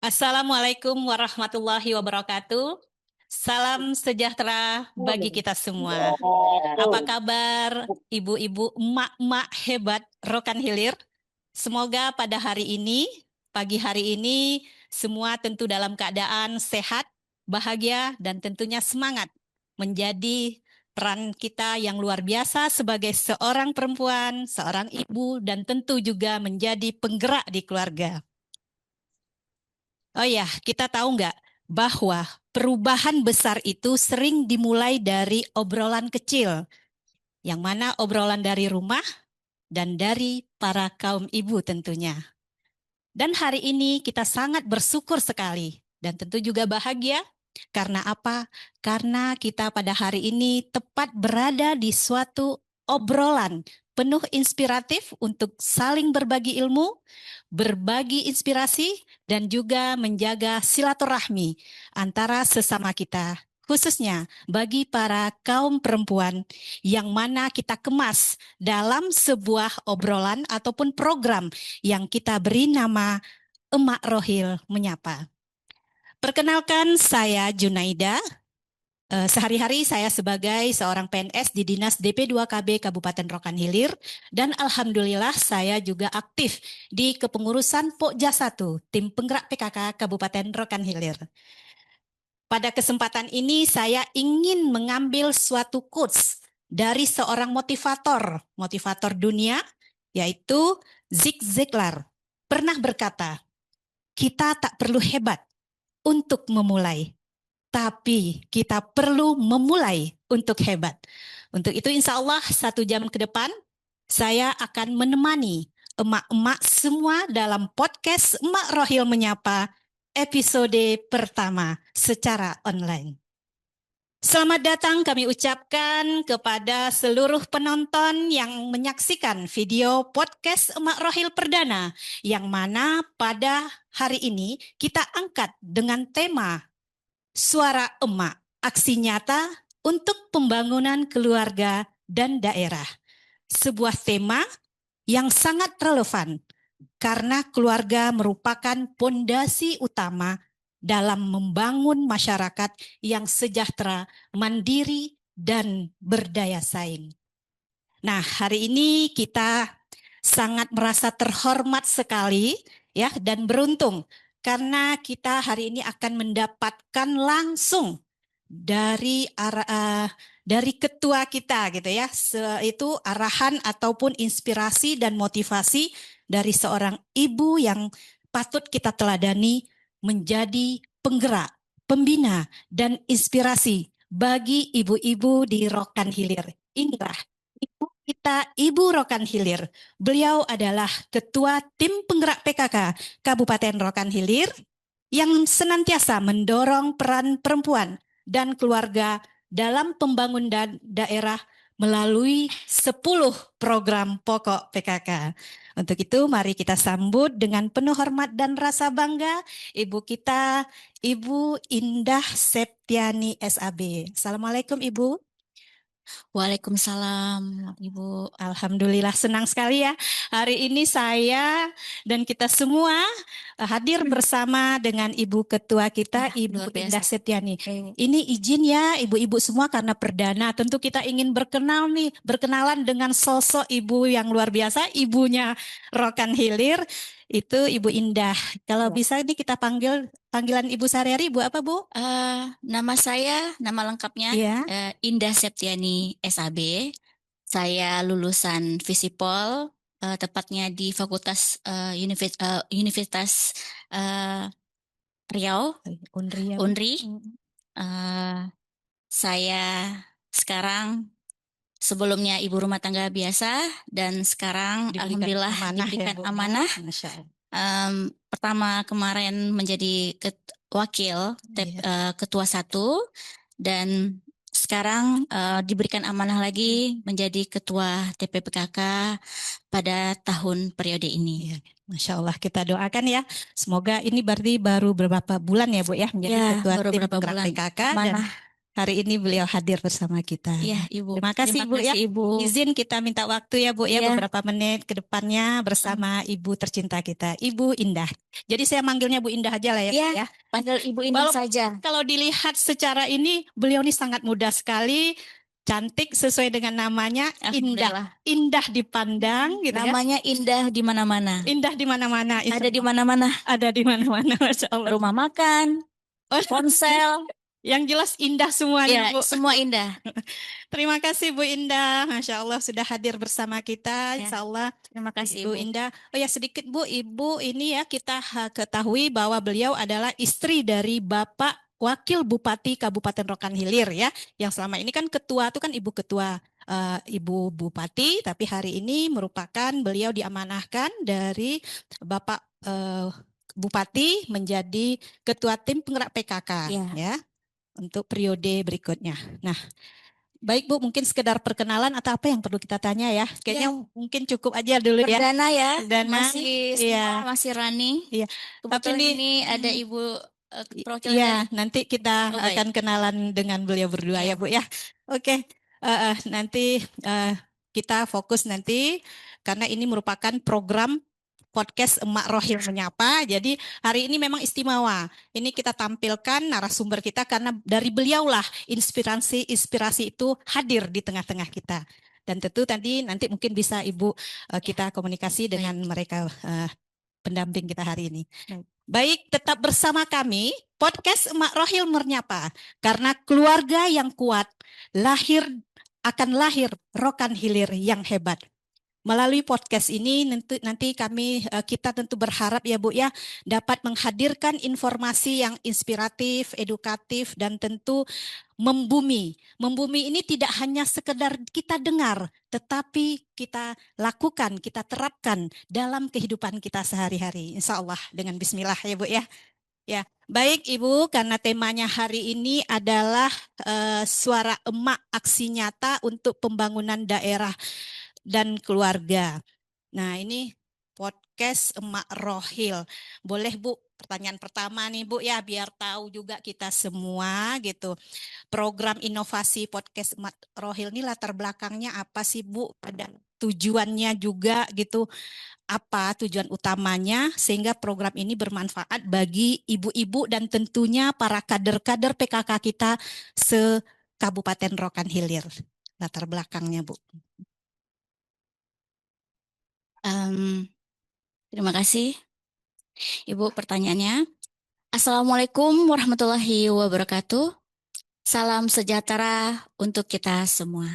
Assalamualaikum warahmatullahi wabarakatuh. Salam sejahtera bagi kita semua. Apa kabar ibu-ibu, emak-emak hebat Rokan Hilir? Semoga pada hari ini, pagi hari ini, semua tentu dalam keadaan sehat, bahagia, dan tentunya semangat menjadi peran kita yang luar biasa sebagai seorang perempuan, seorang ibu, dan tentu juga menjadi penggerak di keluarga. Oh ya, kita tahu nggak bahwa perubahan besar itu sering dimulai dari obrolan kecil, yang mana obrolan dari rumah dan dari para kaum ibu tentunya. Dan hari ini kita sangat bersyukur sekali dan tentu juga bahagia. Karena apa? Karena kita pada hari ini tepat berada di suatu obrolan penuh inspiratif untuk saling berbagi ilmu, berbagi inspirasi, dan juga menjaga silaturahmi antara sesama kita, khususnya bagi para kaum perempuan yang mana kita kemas dalam sebuah obrolan ataupun program yang kita beri nama Emak Rohil Menyapa. Perkenalkan, saya Junaida. Sehari-hari saya sebagai seorang PNS di Dinas DP2KB Kabupaten Rokan Hilir, dan alhamdulillah saya juga aktif di kepengurusan Pokja 1, Tim Penggerak PKK Kabupaten Rokan Hilir. Pada kesempatan ini saya ingin mengambil suatu quotes dari seorang motivator dunia, yaitu Zig Ziglar. Pernah berkata, kita tak perlu hebat untuk memulai, tapi kita perlu memulai untuk hebat. Untuk itu insya Allah 1 jam ke depan saya akan menemani emak-emak semua dalam podcast Emak Rohil Menyapa episode pertama secara online. Selamat datang kami ucapkan kepada seluruh penonton yang menyaksikan video podcast Emak Rohil Perdana, yang mana pada hari ini kita angkat dengan tema Suara Emak, aksi nyata untuk pembangunan keluarga dan daerah. Sebuah tema yang sangat relevan karena keluarga merupakan pondasi utama dalam membangun masyarakat yang sejahtera, mandiri, dan berdaya saing. Nah, hari ini kita sangat merasa terhormat sekali ya dan beruntung karena kita hari ini akan mendapatkan langsung dari ketua kita gitu ya, itu arahan ataupun inspirasi dan motivasi dari seorang ibu yang patut kita teladani menjadi penggerak, pembina, dan inspirasi bagi ibu-ibu di Rokan Hilir. Inilah ibu kita, Ibu Rokan Hilir. Beliau adalah Ketua Tim Penggerak PKK Kabupaten Rokan Hilir yang senantiasa mendorong peran perempuan dan keluarga dalam pembangunan daerah melalui 10 program pokok PKK. Untuk itu mari kita sambut dengan penuh hormat dan rasa bangga Ibu kita, Ibu Indah Septiani SAB. Assalamualaikum Ibu. Waalaikumsalam, Ibu. Alhamdulillah senang sekali ya. Hari ini saya dan kita semua hadir bersama dengan Ibu Ketua kita, Ibu Indah Septiani. Ini izin ya ibu-ibu semua karena perdana. Tentu kita ingin berkenalan dengan sosok ibu yang luar biasa, ibunya Rokan Hilir. Itu Ibu Indah. Kalau bisa nih kita panggilan Ibu sehari-hari, Ibu apa Bu? Nama saya, nama lengkapnya Iya. Indah Septiani SAB. Saya lulusan Visipol, tepatnya di Fakultas Universitas Riau, Unri. Unri. Saya sekarang sebelumnya ibu rumah tangga biasa dan sekarang alhamdulillah diberikan amanah. Pertama kemarin menjadi wakil ketua 1 dan sekarang diberikan amanah lagi menjadi ketua TPPKK pada tahun periode ini. Masya Allah, kita doakan ya. Semoga ini berarti baru beberapa bulan ya Bu ya menjadi ketua tim penggerak PKK. Dan hari ini beliau hadir bersama kita. Iya, Ibu. Terima kasih, Terima kasih, Ibu. Izin kita minta waktu ya, Bu, ya, Iya. beberapa menit ke depannya bersama Ibu tercinta kita, Ibu Indah. Jadi saya manggilnya Bu Indah aja lah ya. Iya, ya. panggil Ibu Indah saja. Kalau dilihat secara ini, beliau ini sangat muda sekali, cantik sesuai dengan namanya, indah dipandang, gitu ya. Namanya indah di mana-mana. Indah di mana-mana. Ada di mana-mana. Ada di mana-mana, Masya Allah. Rumah makan, ponsel. Yang jelas indah semuanya, Ya, Bu. semua indah. Terima kasih Bu Indah, Masya Allah sudah hadir bersama kita, Insya Allah. Terima kasih Bu Indah. Oh ya sedikit Bu, Ibu ini ya kita ketahui bahwa beliau adalah istri dari Bapak Wakil Bupati Kabupaten Rokan Hilir ya, yang selama ini kan ketua itu kan Ibu Ketua Ibu Bupati, tapi hari ini merupakan beliau diamanahkan dari Bapak Bupati menjadi Ketua Tim Penggerak PKK ya untuk periode berikutnya. Nah, baik Bu, mungkin sekedar perkenalan atau apa yang perlu kita tanya ya? Kayaknya mungkin cukup aja dulu ya. Perdana ya, masih masih Rani. Iya. Tapi ini ada Ibu Iya, nanti kita akan kenalan dengan beliau berdua ya Bu ya. Oke, nanti kita fokus nanti karena ini merupakan program podcast Emak Rohil Menyapa. Jadi hari ini memang istimewa. Ini kita tampilkan narasumber kita karena dari beliaulah inspirasi itu hadir di tengah-tengah kita. Dan tentu tadi nanti mungkin bisa Ibu kita komunikasi dengan mereka pendamping kita hari ini. Baik, tetap bersama kami podcast Emak Rohil Menyapa karena keluarga yang kuat akan lahir Rokan Hilir yang hebat. Melalui podcast ini nanti kita tentu berharap ya Bu ya dapat menghadirkan informasi yang inspiratif, edukatif dan tentu membumi. Membumi ini tidak hanya sekedar kita dengar, tetapi kita lakukan, kita terapkan dalam kehidupan kita sehari-hari. Insya Allah dengan Bismillah ya Bu ya. Ya, baik Ibu, karena temanya hari ini adalah suara emak aksi nyata untuk pembangunan daerah dan keluarga. Nah, ini podcast Emak Rohil. Boleh Bu, pertanyaan pertama nih Bu ya, biar tahu juga kita semua gitu. Program inovasi podcast Emak Rohil ini latar belakangnya apa sih Bu? Ada tujuannya juga gitu. Apa tujuan utamanya sehingga program ini bermanfaat bagi ibu-ibu dan tentunya para kader-kader PKK kita se-Kabupaten Rokan Hilir. Latar belakangnya Bu. Terima kasih, Ibu, pertanyaannya. Assalamualaikum warahmatullahi wabarakatuh. Salam sejahtera untuk kita semua.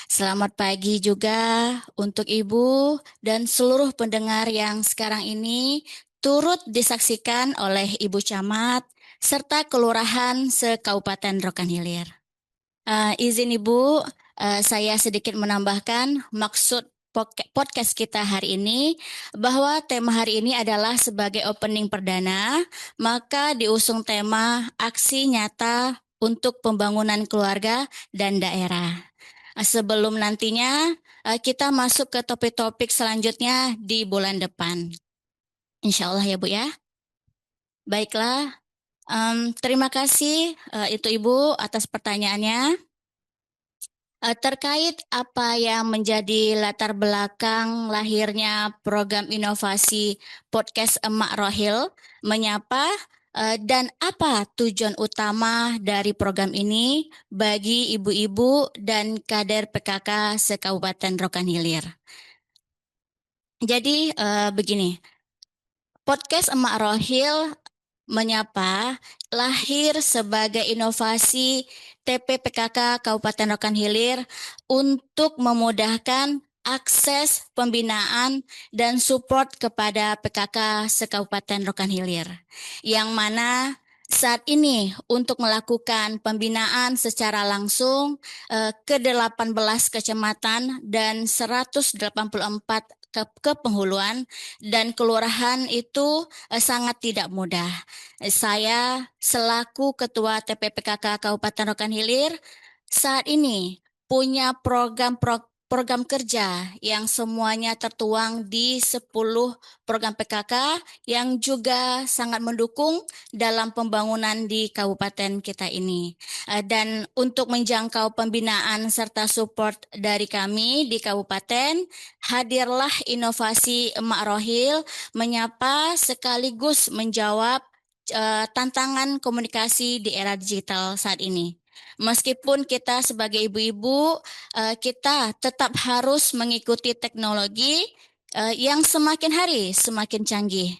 Selamat pagi juga untuk Ibu dan seluruh pendengar yang sekarang ini turut disaksikan oleh Ibu Camat serta Kelurahan se-Kabupaten Rokan Hilir. Izin Ibu, saya sedikit menambahkan maksud podcast kita hari ini bahwa tema hari ini adalah sebagai opening perdana, maka diusung tema aksi nyata untuk pembangunan keluarga dan daerah. Sebelum nantinya kita masuk ke topik-topik selanjutnya di bulan depan. Insya Allah ya Bu ya. Baiklah, terima kasih itu Ibu atas pertanyaannya. Terkait apa yang menjadi latar belakang lahirnya program inovasi podcast Emak Rohil Menyapa dan apa tujuan utama dari program ini bagi ibu-ibu dan kader PKK se-Kabupaten Rokan Hilir. Jadi begini, podcast Emak Rohil Menyapa lahir sebagai inovasi TPPKK Kabupaten Rokan Hilir untuk memudahkan akses pembinaan dan support kepada PKK se-Kabupaten Rokan Hilir. Yang mana saat ini untuk melakukan pembinaan secara langsung ke 18 kecamatan dan 184 kepenghuluan dan kelurahan itu sangat tidak mudah. Saya selaku Ketua TPPKK Kabupaten Rokan Hilir saat ini punya program program kerja yang semuanya tertuang di 10 program PKK yang juga sangat mendukung dalam pembangunan di kabupaten kita ini. Dan untuk menjangkau pembinaan serta support dari kami di kabupaten, hadirlah inovasi Emak Rohil menyapa sekaligus menjawab tantangan komunikasi di era digital saat ini. Meskipun kita sebagai ibu-ibu, kita tetap harus mengikuti teknologi yang semakin hari semakin canggih.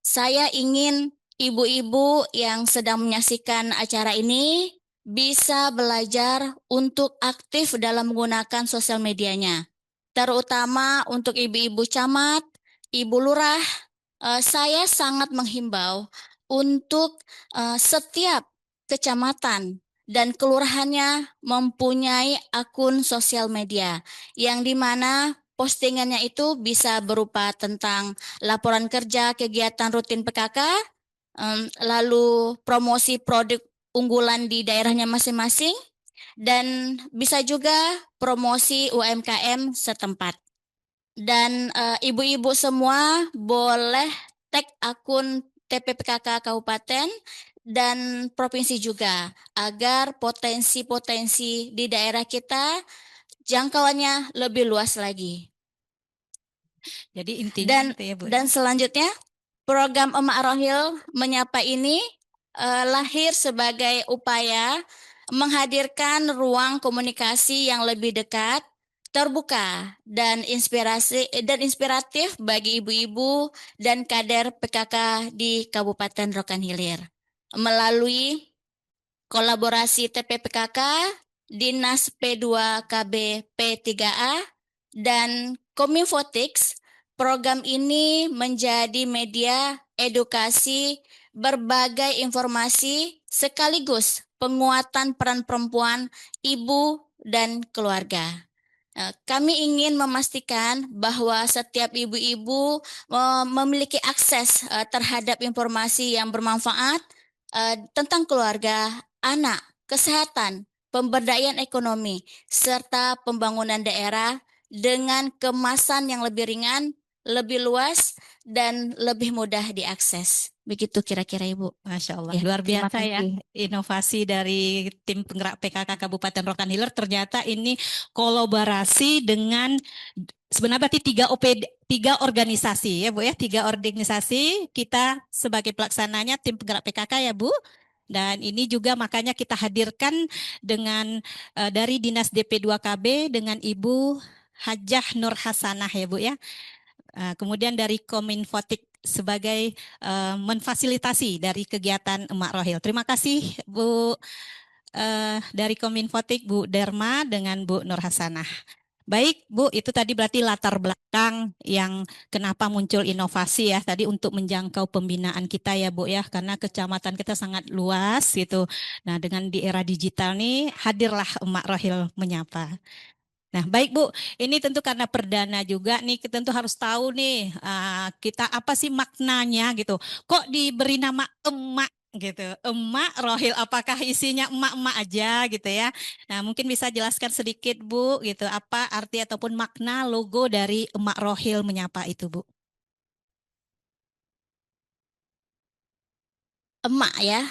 Saya ingin ibu-ibu yang sedang menyaksikan acara ini bisa belajar untuk aktif dalam menggunakan sosial medianya, terutama untuk ibu-ibu camat, ibu lurah. Saya sangat menghimbau untuk setiap kecamatan dan kelurahannya mempunyai akun sosial media yang dimana postingannya itu bisa berupa tentang laporan kerja kegiatan rutin PKK, lalu promosi produk unggulan di daerahnya masing-masing, dan bisa juga promosi UMKM setempat. Dan ibu-ibu semua boleh tag akun TPPKK Kabupaten dan provinsi juga agar potensi-potensi di daerah kita jangkauannya lebih luas lagi. Jadi intinya gitu ya Bu. Dan selanjutnya program Emak Rohil Menyapa ini lahir sebagai upaya menghadirkan ruang komunikasi yang lebih dekat, terbuka dan inspiratif bagi ibu-ibu dan kader PKK di Kabupaten Rokan Hilir. Melalui kolaborasi TPPKK, Dinas P2KB P3A, dan Kominfotix, program ini menjadi media edukasi berbagai informasi sekaligus penguatan peran perempuan, ibu, dan keluarga. Kami ingin memastikan bahwa setiap ibu-ibu memiliki akses terhadap informasi yang bermanfaat tentang keluarga, anak, kesehatan, pemberdayaan ekonomi, serta pembangunan daerah dengan kemasan yang lebih ringan, lebih luas, dan lebih mudah diakses. Begitu kira-kira Ibu. Masya Allah, Ya, luar terima biasa ya kasih. inovasi dari tim penggerak PKK Kabupaten Rokan Hilir. Ternyata ini kolaborasi dengan sebenarnya berarti tiga organisasi ya Bu ya, tiga organisasi kita sebagai pelaksananya tim penggerak PKK ya Bu. Dan ini juga makanya kita hadirkan dengan dari Dinas DP2KB dengan Ibu Hajah Nur Hasanah ya Bu ya. Kemudian dari Kominfotik sebagai memfasilitasi dari kegiatan Emak Rohil. Terima kasih Bu dari Kominfotik Bu Derma dengan Bu Nur Hasanah. Baik Bu, itu tadi berarti latar belakang yang kenapa muncul inovasi ya tadi untuk menjangkau pembinaan kita ya Bu ya, karena kecamatan kita sangat luas gitu. Nah dengan di era digital nih hadirlah Emak Rohil Menyapa. Nah, baik Bu, ini tentu karena perdana juga nih, kita tentu harus tahu nih, kita apa sih maknanya gitu. Kok diberi nama emak gitu, emak Rohil, apakah isinya emak-emak aja gitu ya. Nah, mungkin bisa jelaskan sedikit Bu gitu, apa arti ataupun makna logo dari emak Rohil menyapa itu Bu. Emak ya.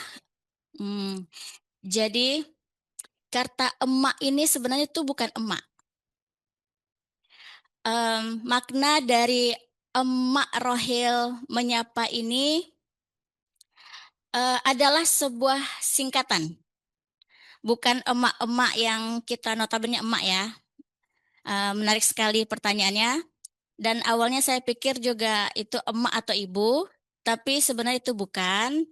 Jadi kata emak ini sebenarnya itu bukan emak. Makna dari Emak Rohil Menyapa ini adalah sebuah singkatan, bukan emak-emak yang kita notabene emak ya. Menarik sekali pertanyaannya. Dan awalnya saya pikir juga itu emak atau ibu, tapi sebenarnya itu bukan.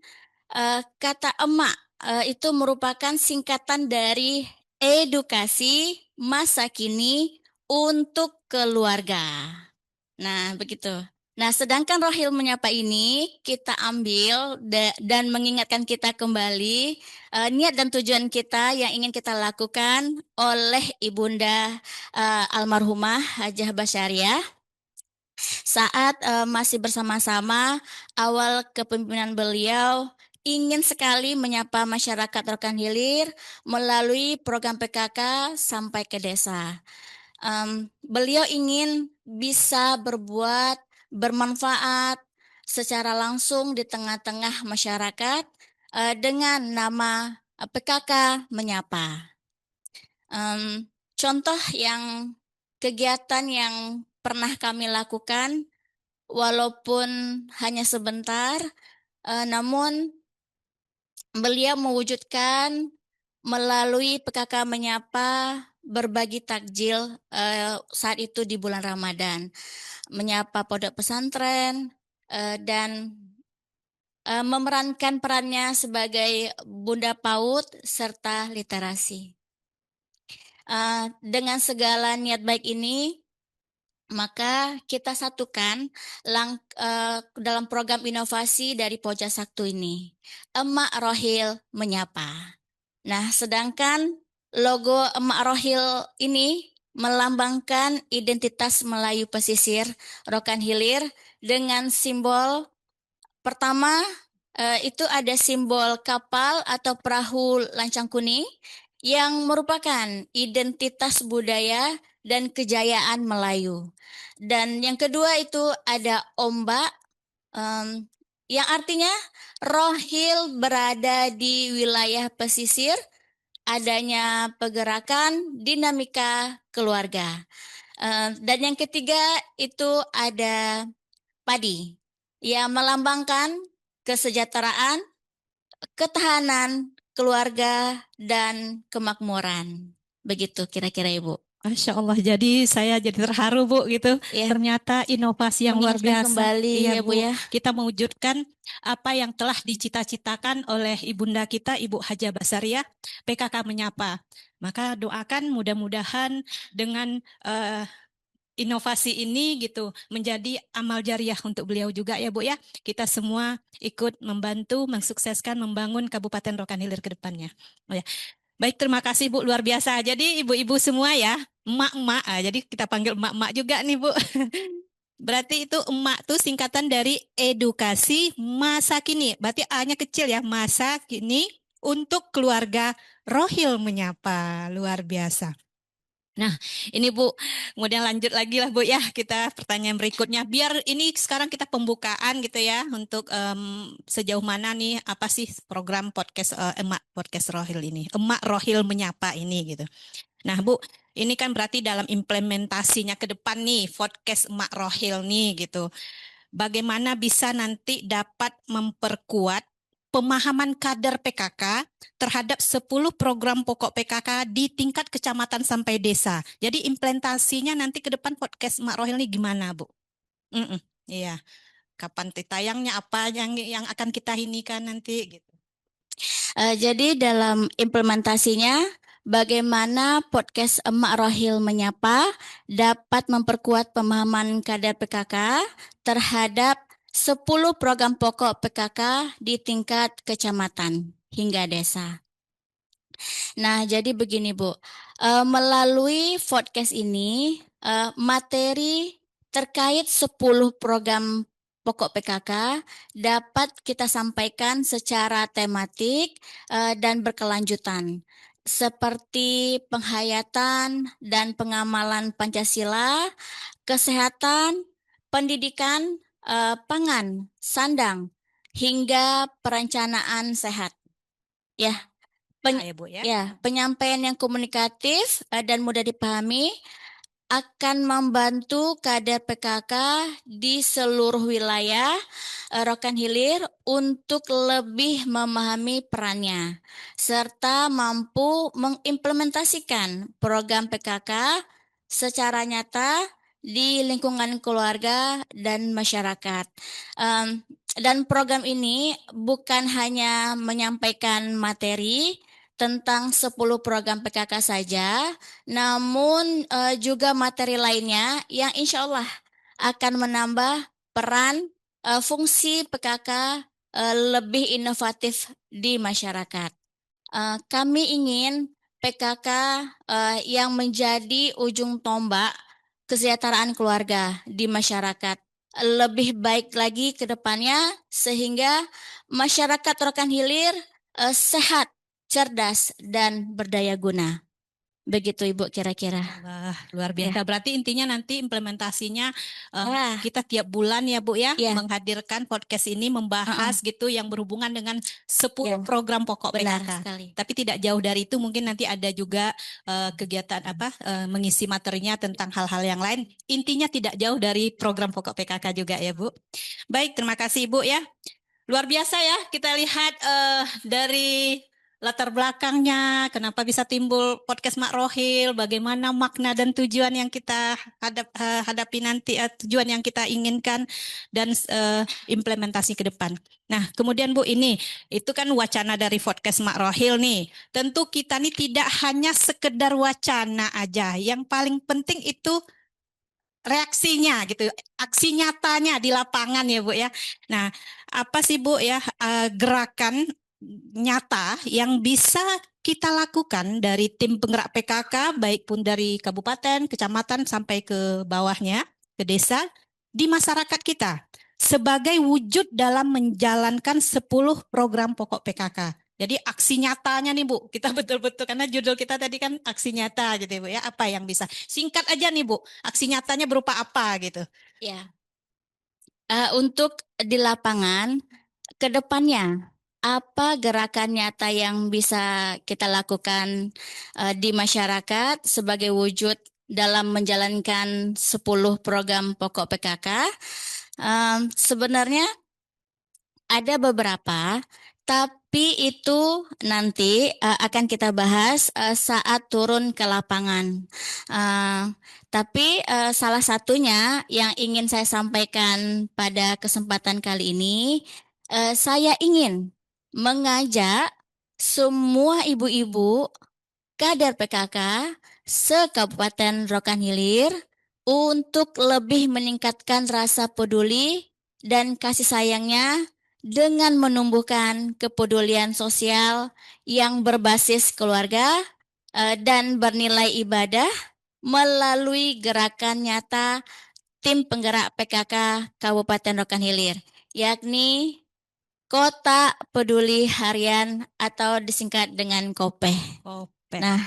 Kata emak itu merupakan singkatan dari edukasi masa kini untuk keluarga. Nah, begitu. Nah, sedangkan Rohil Menyapa ini kita ambil dan mengingatkan kita kembali niat dan tujuan kita yang ingin kita lakukan oleh Ibunda almarhumah Hajah Basyariah saat masih bersama-sama awal kepemimpinan beliau ingin sekali menyapa masyarakat Rokan Hilir melalui program PKK sampai ke desa. Beliau ingin bisa bermanfaat secara langsung di tengah-tengah masyarakat dengan nama PKK Menyapa. Contoh yang kegiatan yang pernah kami lakukan, walaupun hanya sebentar, namun beliau mewujudkan melalui PKK Menyapa berbagi takjil saat itu di bulan Ramadan, menyapa pondok pesantren dan memerankan perannya sebagai Bunda PAUD serta literasi. Dengan segala niat baik ini, maka kita satukan dalam program inovasi dari Pojok Saktu ini, Emak Rohil Menyapa. Nah, sedangkan logo Emak Rohil ini melambangkan identitas Melayu pesisir Rokan Hilir dengan simbol pertama itu ada simbol kapal atau perahu lancang kuning yang merupakan identitas budaya dan kejayaan Melayu. Dan yang kedua itu ada ombak yang artinya Rohil berada di wilayah pesisir, adanya pergerakan dinamika keluarga. Dan yang ketiga itu ada padi yang melambangkan kesejahteraan, ketahanan keluarga, dan kemakmuran. Begitu kira-kira Ibu. Masya Allah, jadi saya jadi terharu Bu gitu. Ya, Ternyata inovasi yang luar mengingatkan biasa. kembali Iya ya Bu ya. kita mewujudkan apa yang telah dicita-citakan oleh ibunda kita, Ibu Haja Basariah, PKK Menyapa. Maka doakan mudah-mudahan dengan inovasi ini gitu menjadi amal jariah untuk beliau juga ya Bu ya. Kita semua ikut membantu mensukseskan membangun Kabupaten Rokan Hilir ke depannya. Oh ya. Baik, terima kasih Bu, luar biasa. Jadi ibu-ibu semua ya, emak-emak. Jadi kita panggil emak-emak juga nih Bu. Berarti itu emak tuh singkatan dari edukasi masa kini. Berarti A-nya kecil ya, masa kini untuk keluarga Rohil Menyapa. Luar biasa. Nah, ini Bu, kemudian lanjut lagi lah Bu ya, kita pertanyaan berikutnya. Biar ini sekarang kita pembukaan gitu ya, untuk sejauh mana nih, apa sih program podcast Emak Podcast Rohil ini, Emak Rohil Menyapa ini gitu. Nah Bu, ini kan berarti dalam implementasinya ke depan nih, podcast Emak Rohil nih gitu. Bagaimana bisa nanti dapat memperkuat pemahaman kader PKK terhadap 10 program pokok PKK di tingkat kecamatan sampai desa. Jadi implementasinya nanti ke depan podcast Mak Rohil ini gimana, Bu? Iya. Kapan tayangnya, apa yang akan kita inikan nanti gitu. Jadi dalam implementasinya, bagaimana podcast Emak Rohil Menyapa dapat memperkuat pemahaman kader PKK terhadap 10 program pokok PKK di tingkat kecamatan hingga desa. Nah, jadi begini Bu, melalui podcast ini materi terkait 10 program pokok PKK dapat kita sampaikan secara tematik dan berkelanjutan, seperti penghayatan dan pengamalan Pancasila, kesehatan, pendidikan, pangan, sandang, hingga perencanaan sehat. Ya, Ya, Bu ya. penyampaian yang komunikatif dan mudah dipahami akan membantu kader PKK di seluruh wilayah Rokan Hilir untuk lebih memahami perannya serta mampu mengimplementasikan program PKK secara nyata di lingkungan keluarga dan masyarakat. Dan program ini bukan hanya menyampaikan materi tentang 10 program PKK saja, namun juga materi lainnya yang insya Allah akan menambah peran fungsi PKK lebih inovatif di masyarakat. Kami ingin PKK yang menjadi ujung tombak kesejahteraan keluarga di masyarakat lebih baik lagi ke depannya sehingga masyarakat Rokan Hilir sehat, cerdas, dan berdaya guna. Begitu Ibu kira-kira. Wah, luar Ya. biasa. Berarti intinya nanti implementasinya Ah, kita tiap bulan ya Bu ya ya. menghadirkan podcast ini Heeh. membahas gitu yang berhubungan dengan 10 Ya, program pokok benar PKK. sekali. Tapi tidak jauh dari itu mungkin nanti ada juga kegiatan apa mengisi materinya tentang hal-hal yang lain. Intinya tidak jauh dari program pokok PKK juga ya Bu. Baik, terima kasih Ibu ya. Luar biasa ya, kita lihat dari latar belakangnya, kenapa bisa timbul podcast Mak Rohil, bagaimana makna dan tujuan yang kita hadapi nanti, tujuan yang kita inginkan, dan implementasi ke depan. Nah, kemudian Bu, itu kan wacana dari podcast Mak Rohil nih. Tentu kita nih tidak hanya sekedar wacana aja, yang paling penting itu reaksinya gitu, aksi nyatanya di lapangan ya Bu ya. Nah, apa sih Bu ya gerakan nyata yang bisa kita lakukan dari tim penggerak PKK baik pun dari kabupaten, kecamatan sampai ke bawahnya, ke desa di masyarakat kita sebagai wujud dalam menjalankan 10 program pokok PKK. Jadi aksi nyatanya nih Bu, kita betul-betul karena judul kita tadi kan aksi nyata gitu ya Bu ya. Apa yang bisa? Singkat aja nih Bu, aksi nyatanya berupa apa gitu. Ya. Untuk di lapangan, ke depannya, apa gerakan nyata yang bisa kita lakukan di masyarakat sebagai wujud dalam menjalankan 10 program pokok PKK? Sebenarnya ada beberapa, tapi itu nanti akan kita bahas saat turun ke lapangan. Eh, tapi salah satunya yang ingin saya sampaikan pada kesempatan kali ini, saya ingin mengajak semua ibu-ibu kader PKK se-Kabupaten Rokan Hilir untuk lebih meningkatkan rasa peduli dan kasih sayangnya dengan menumbuhkan kepedulian sosial yang berbasis keluarga dan bernilai ibadah melalui gerakan nyata tim penggerak PKK Kabupaten Rokan Hilir, yakni Kota Peduli Harian atau disingkat dengan KOPE. Kopet. Nah,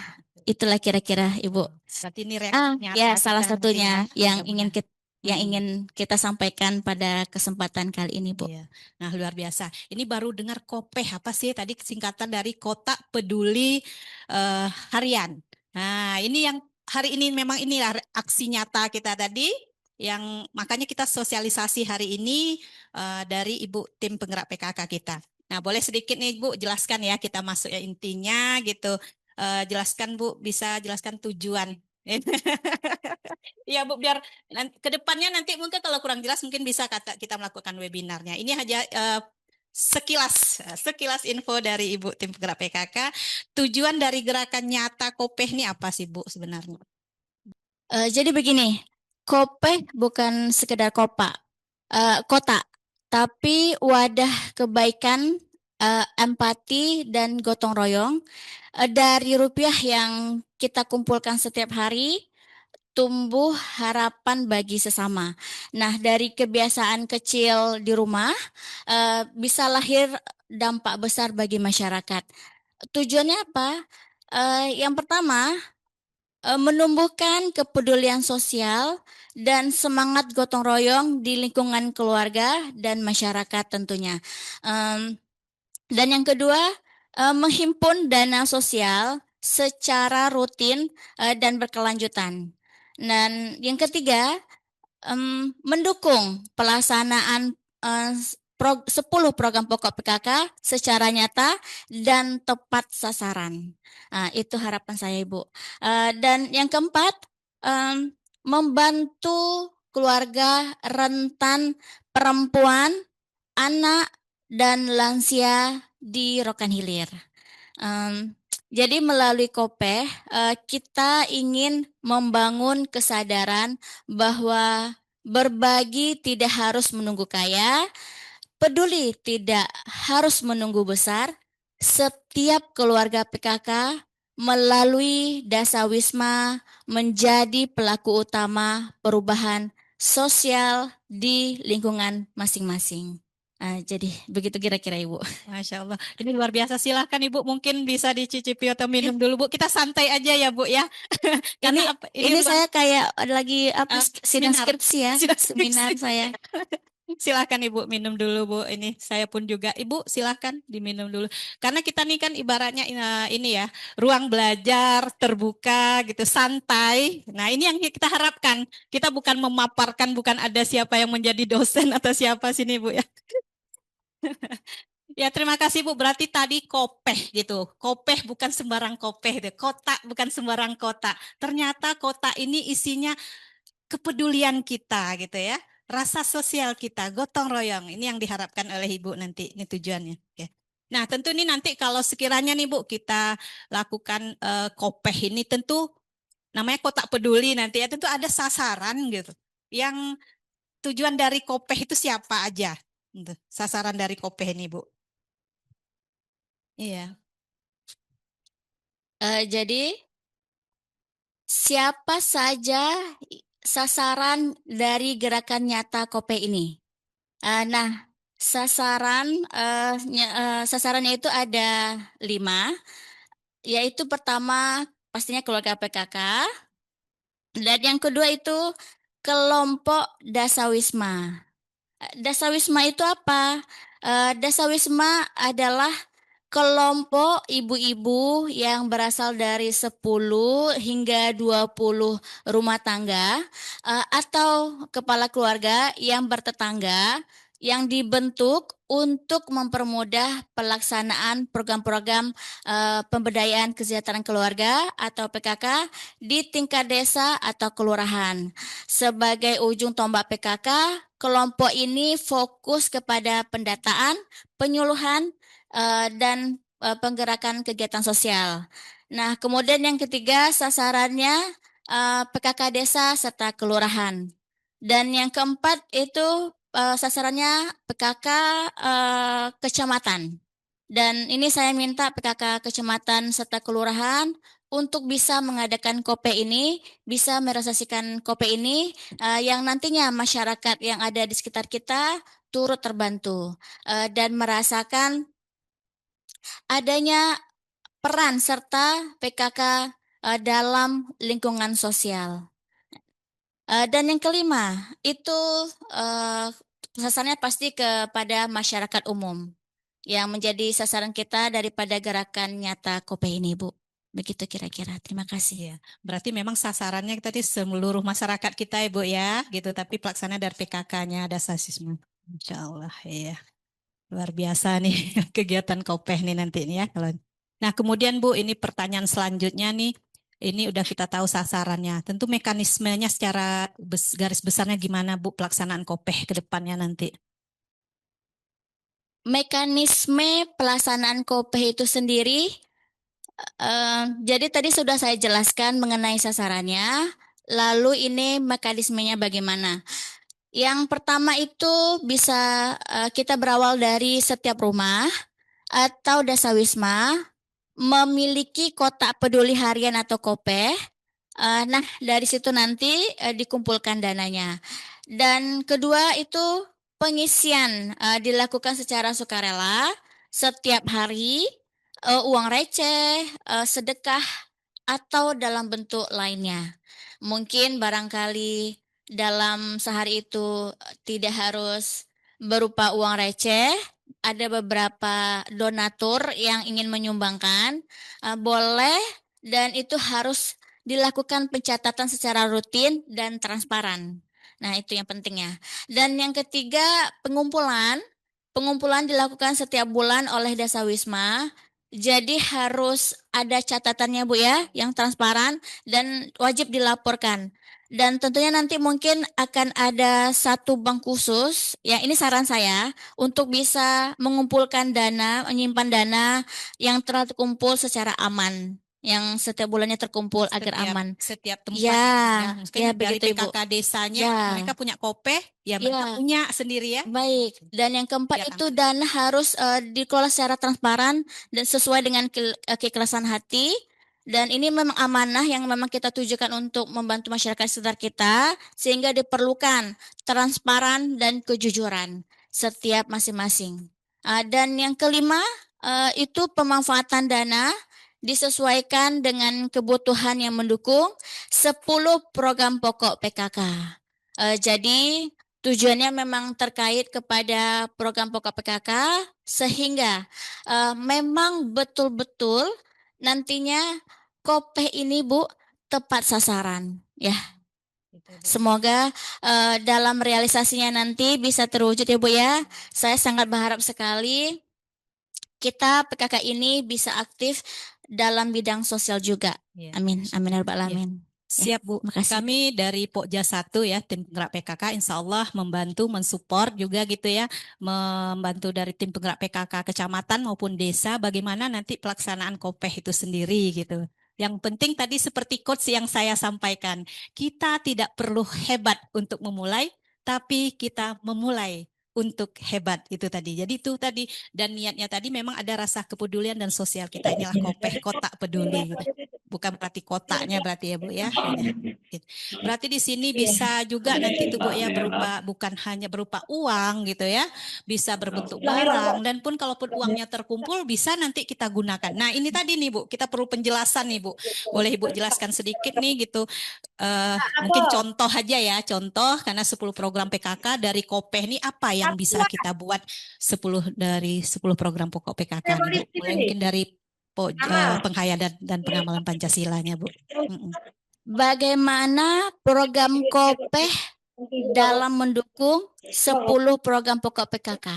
itulah kira-kira Ibu. Berarti ini reaksi Ya, nyata salah kita nanti ya. satunya yang Mudah-mudahan. yang Mm-mm. ingin kita sampaikan pada kesempatan kali ini, Bu. Iya. Nah, luar biasa. Ini baru dengar Kopeh apa sih tadi singkatan dari Kota Peduli Harian. Nah, ini yang hari ini memang inilah aksi nyata kita tadi yang makanya kita sosialisasi hari ini dari Ibu tim penggerak PKK kita. Nah, boleh sedikit nih Bu jelaskan ya kita masuk ya intinya gitu. Jelaskan Bu, bisa jelaskan tujuan. Iya Bu, biar ke depannya nanti mungkin kalau kurang jelas mungkin bisa kita melakukan webinarnya. Ini aja sekilas info dari Ibu tim penggerak PKK. Tujuan dari gerakan nyata Kopeh ini apa sih Bu sebenarnya? Jadi begini, KOPE bukan sekedar kota, tapi wadah kebaikan, empati, dan gotong royong dari rupiah yang kita kumpulkan setiap hari tumbuh harapan bagi sesama. Nah, dari kebiasaan kecil di rumah bisa lahir dampak besar bagi masyarakat. Tujuannya apa? Yang pertama, menumbuhkan kepedulian sosial dan semangat gotong royong di lingkungan keluarga dan masyarakat tentunya. Em, dan yang kedua, menghimpun dana sosial secara rutin dan berkelanjutan. Dan yang ketiga, mendukung pelaksanaan 10 program pokok PKK secara nyata dan tepat sasaran. Itu harapan saya, Ibu. Dan yang keempat, membantu keluarga rentan perempuan, anak, dan lansia di Rokan Hilir. Em, jadi melalui Kopeh, kita ingin membangun kesadaran bahwa berbagi tidak harus menunggu kaya, peduli tidak harus menunggu besar. Setiap keluarga PKK melalui Dasa Wisma menjadi pelaku utama perubahan sosial di lingkungan masing-masing. Jadi begitu kira-kira Ibu. Masya Allah. Ini luar biasa. Silahkan Ibu, mungkin bisa dicicipi atau minum dulu Bu. Kita santai aja ya Bu ya. Ini Karena apa? Ini ini luar saya kayak lagi apa sidang seminar. skripsi ya, Sudah seminar skripsi. saya. Silahkan Ibu minum dulu Bu. Ini saya pun juga. Ibu silahkan diminum dulu. Karena kita nih kan ibaratnya ini ya, ruang belajar terbuka gitu, santai. Nah ini yang kita harapkan. Kita bukan memaparkan, bukan ada siapa yang menjadi dosen atau siapa sini Bu ya. Ya, terima kasih Bu. Berarti tadi kopeh gitu. Kopeh bukan sembarang kopeh deh. Kotak bukan sembarang kotak. Ternyata kotak ini isinya kepedulian kita gitu ya. Rasa sosial kita, gotong royong. Ini yang diharapkan oleh Ibu nanti. Ini tujuannya. Oke. Nah, tentu ini nanti kalau sekiranya nih Bu kita lakukan kopeh ini tentu namanya kotak peduli nanti ya. Tentu ada sasaran gitu. Yang tujuan dari kopeh itu siapa aja? Gitu. Sasaran dari kopeh ini Bu. Iya. Jadi siapa saja sasaran dari gerakan nyata Kope ini? Nah, sasarannya itu ada 5, yaitu pertama pastinya keluarga PKK, dan yang kedua itu kelompok dasawisma. Dasawisma itu apa? Dasawisma adalah kelompok ibu-ibu yang berasal dari 10 hingga 20 rumah tangga atau kepala keluarga yang bertetangga yang dibentuk untuk mempermudah pelaksanaan program-program pemberdayaan kesejahteraan keluarga atau PKK di tingkat desa atau kelurahan. Sebagai ujung tombak PKK, kelompok ini fokus kepada pendataan, penyuluhan, dan penggerakan kegiatan sosial. Nah, kemudian yang ketiga sasarannya PKK desa serta kelurahan. Dan yang keempat itu sasarannya PKK kecamatan. Dan ini saya minta PKK kecamatan serta kelurahan untuk bisa mengadakan kope ini, bisa merealisasikan kope ini yang nantinya masyarakat yang ada di sekitar kita turut terbantu dan merasakan adanya peran serta PKK dalam lingkungan sosial. Dan yang kelima, itu eh, sasarannya pasti kepada masyarakat umum yang menjadi sasaran kita daripada gerakan nyata Kope ini, Bu. Begitu kira-kira. Terima kasih. Iya, berarti memang sasarannya tadi seluruh masyarakat kita ya Bu ya, gitu. Tapi pelaksana dari PKK-nya ada sasisme. Insya Allah, iya. Luar biasa nih kegiatan Kopeh nih nanti nih ya. Nah kemudian Bu, ini pertanyaan selanjutnya nih. Ini udah kita tahu sasarannya. Tentu mekanismenya secara garis besarnya gimana Bu pelaksanaan Kopeh ke depannya nanti. Mekanisme pelaksanaan Kope itu sendiri, jadi tadi sudah saya jelaskan mengenai sasarannya. Lalu ini mekanismenya bagaimana? Yang pertama itu bisa kita berawal dari setiap rumah atau dasawisma memiliki kotak peduli harian atau kopeh. Nah, dari situ nanti dikumpulkan dananya. Dan kedua itu pengisian dilakukan secara sukarela setiap hari, uang receh, sedekah, atau dalam bentuk lainnya. Mungkin barangkali dalam sehari itu tidak harus berupa uang receh, ada beberapa donatur yang ingin menyumbangkan, boleh, dan itu harus dilakukan pencatatan secara rutin dan transparan. Nah, itu yang pentingnya. Dan yang ketiga, pengumpulan. Pengumpulan dilakukan setiap bulan oleh Desa Wisma. Jadi harus ada catatannya Bu ya, yang transparan dan wajib dilaporkan. Dan tentunya nanti mungkin akan ada satu bank khusus, ya ini saran saya, untuk bisa mengumpulkan dana, menyimpan dana yang telah terkumpul secara aman, yang setiap bulannya terkumpul agar aman. Setiap tempat Ya, ya, ya mungkin dari begitu Ibu. PKK desanya Ya, mereka punya Kopeh, ya mereka ya. punya sendiri ya. Baik, dan yang keempat Biar itu aman. dana harus dikelola secara transparan dan sesuai dengan keikhlasan hati. Dan ini memang amanah yang memang kita tujukan untuk membantu masyarakat sekitar kita, sehingga diperlukan transparan dan kejujuran. setiap masing-masing. Dan yang kelima, itu pemanfaatan dana disesuaikan dengan kebutuhan yang mendukung 10 program pokok PKK. Jadi tujuannya memang terkait kepada program pokok PKK sehingga memang betul-betul nantinya Kopeh ini Bu tepat sasaran ya. Semoga dalam realisasinya nanti bisa terwujud ya Bu ya. Saya sangat berharap sekali kita PKK ini bisa aktif dalam bidang sosial juga. Ya. Amin. Amin ya rabbal Ya. alamin. Siap Bu, makasih. kami dari Pokja 1 ya, tim penggerak PKK insya Allah membantu, mensupport juga gitu ya, membantu dari tim penggerak PKK kecamatan maupun desa bagaimana nanti pelaksanaan Kopeh itu sendiri gitu. Yang penting tadi seperti quotes yang saya sampaikan, kita tidak perlu hebat untuk memulai, tapi kita memulai untuk hebat itu tadi. Jadi itu tadi dan niatnya tadi memang ada rasa kepedulian dan sosial kita inilah Kopeh kotak peduli gitu. Bukan berarti kotaknya berarti ya Bu ya. Berarti di sini bisa juga nanti tuh Bu ya berupa bukan hanya berupa uang gitu ya, bisa berbentuk barang dan pun kalaupun uangnya terkumpul bisa nanti kita gunakan. Nah ini tadi nih Bu, kita perlu penjelasan nih Bu. Boleh Ibu jelaskan sedikit nih gitu. Mungkin contoh aja ya, contoh karena 10 program PKK dari Kopeh ini apa yang bisa kita buat 10 dari 10 program pokok PKK nih Bu. Mulai mungkin dari penghayatan dan pengamalan Pancasilanya, Bu. Bagaimana program Kopeh dalam mendukung 10 program pokok PKK?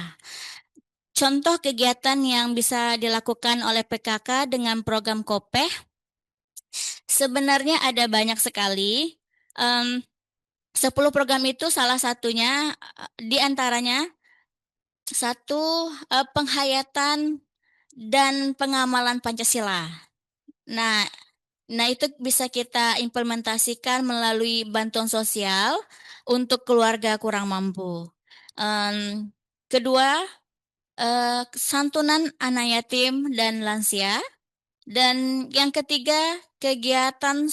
Contoh kegiatan yang bisa dilakukan oleh PKK dengan program Kopeh sebenarnya ada banyak sekali. 10 program itu salah satunya di antaranya satu penghayatan dan pengamalan Pancasila. Nah, itu bisa kita implementasikan melalui bantuan sosial untuk keluarga kurang mampu. Kedua, santunan anak yatim dan lansia. Dan yang ketiga, kegiatan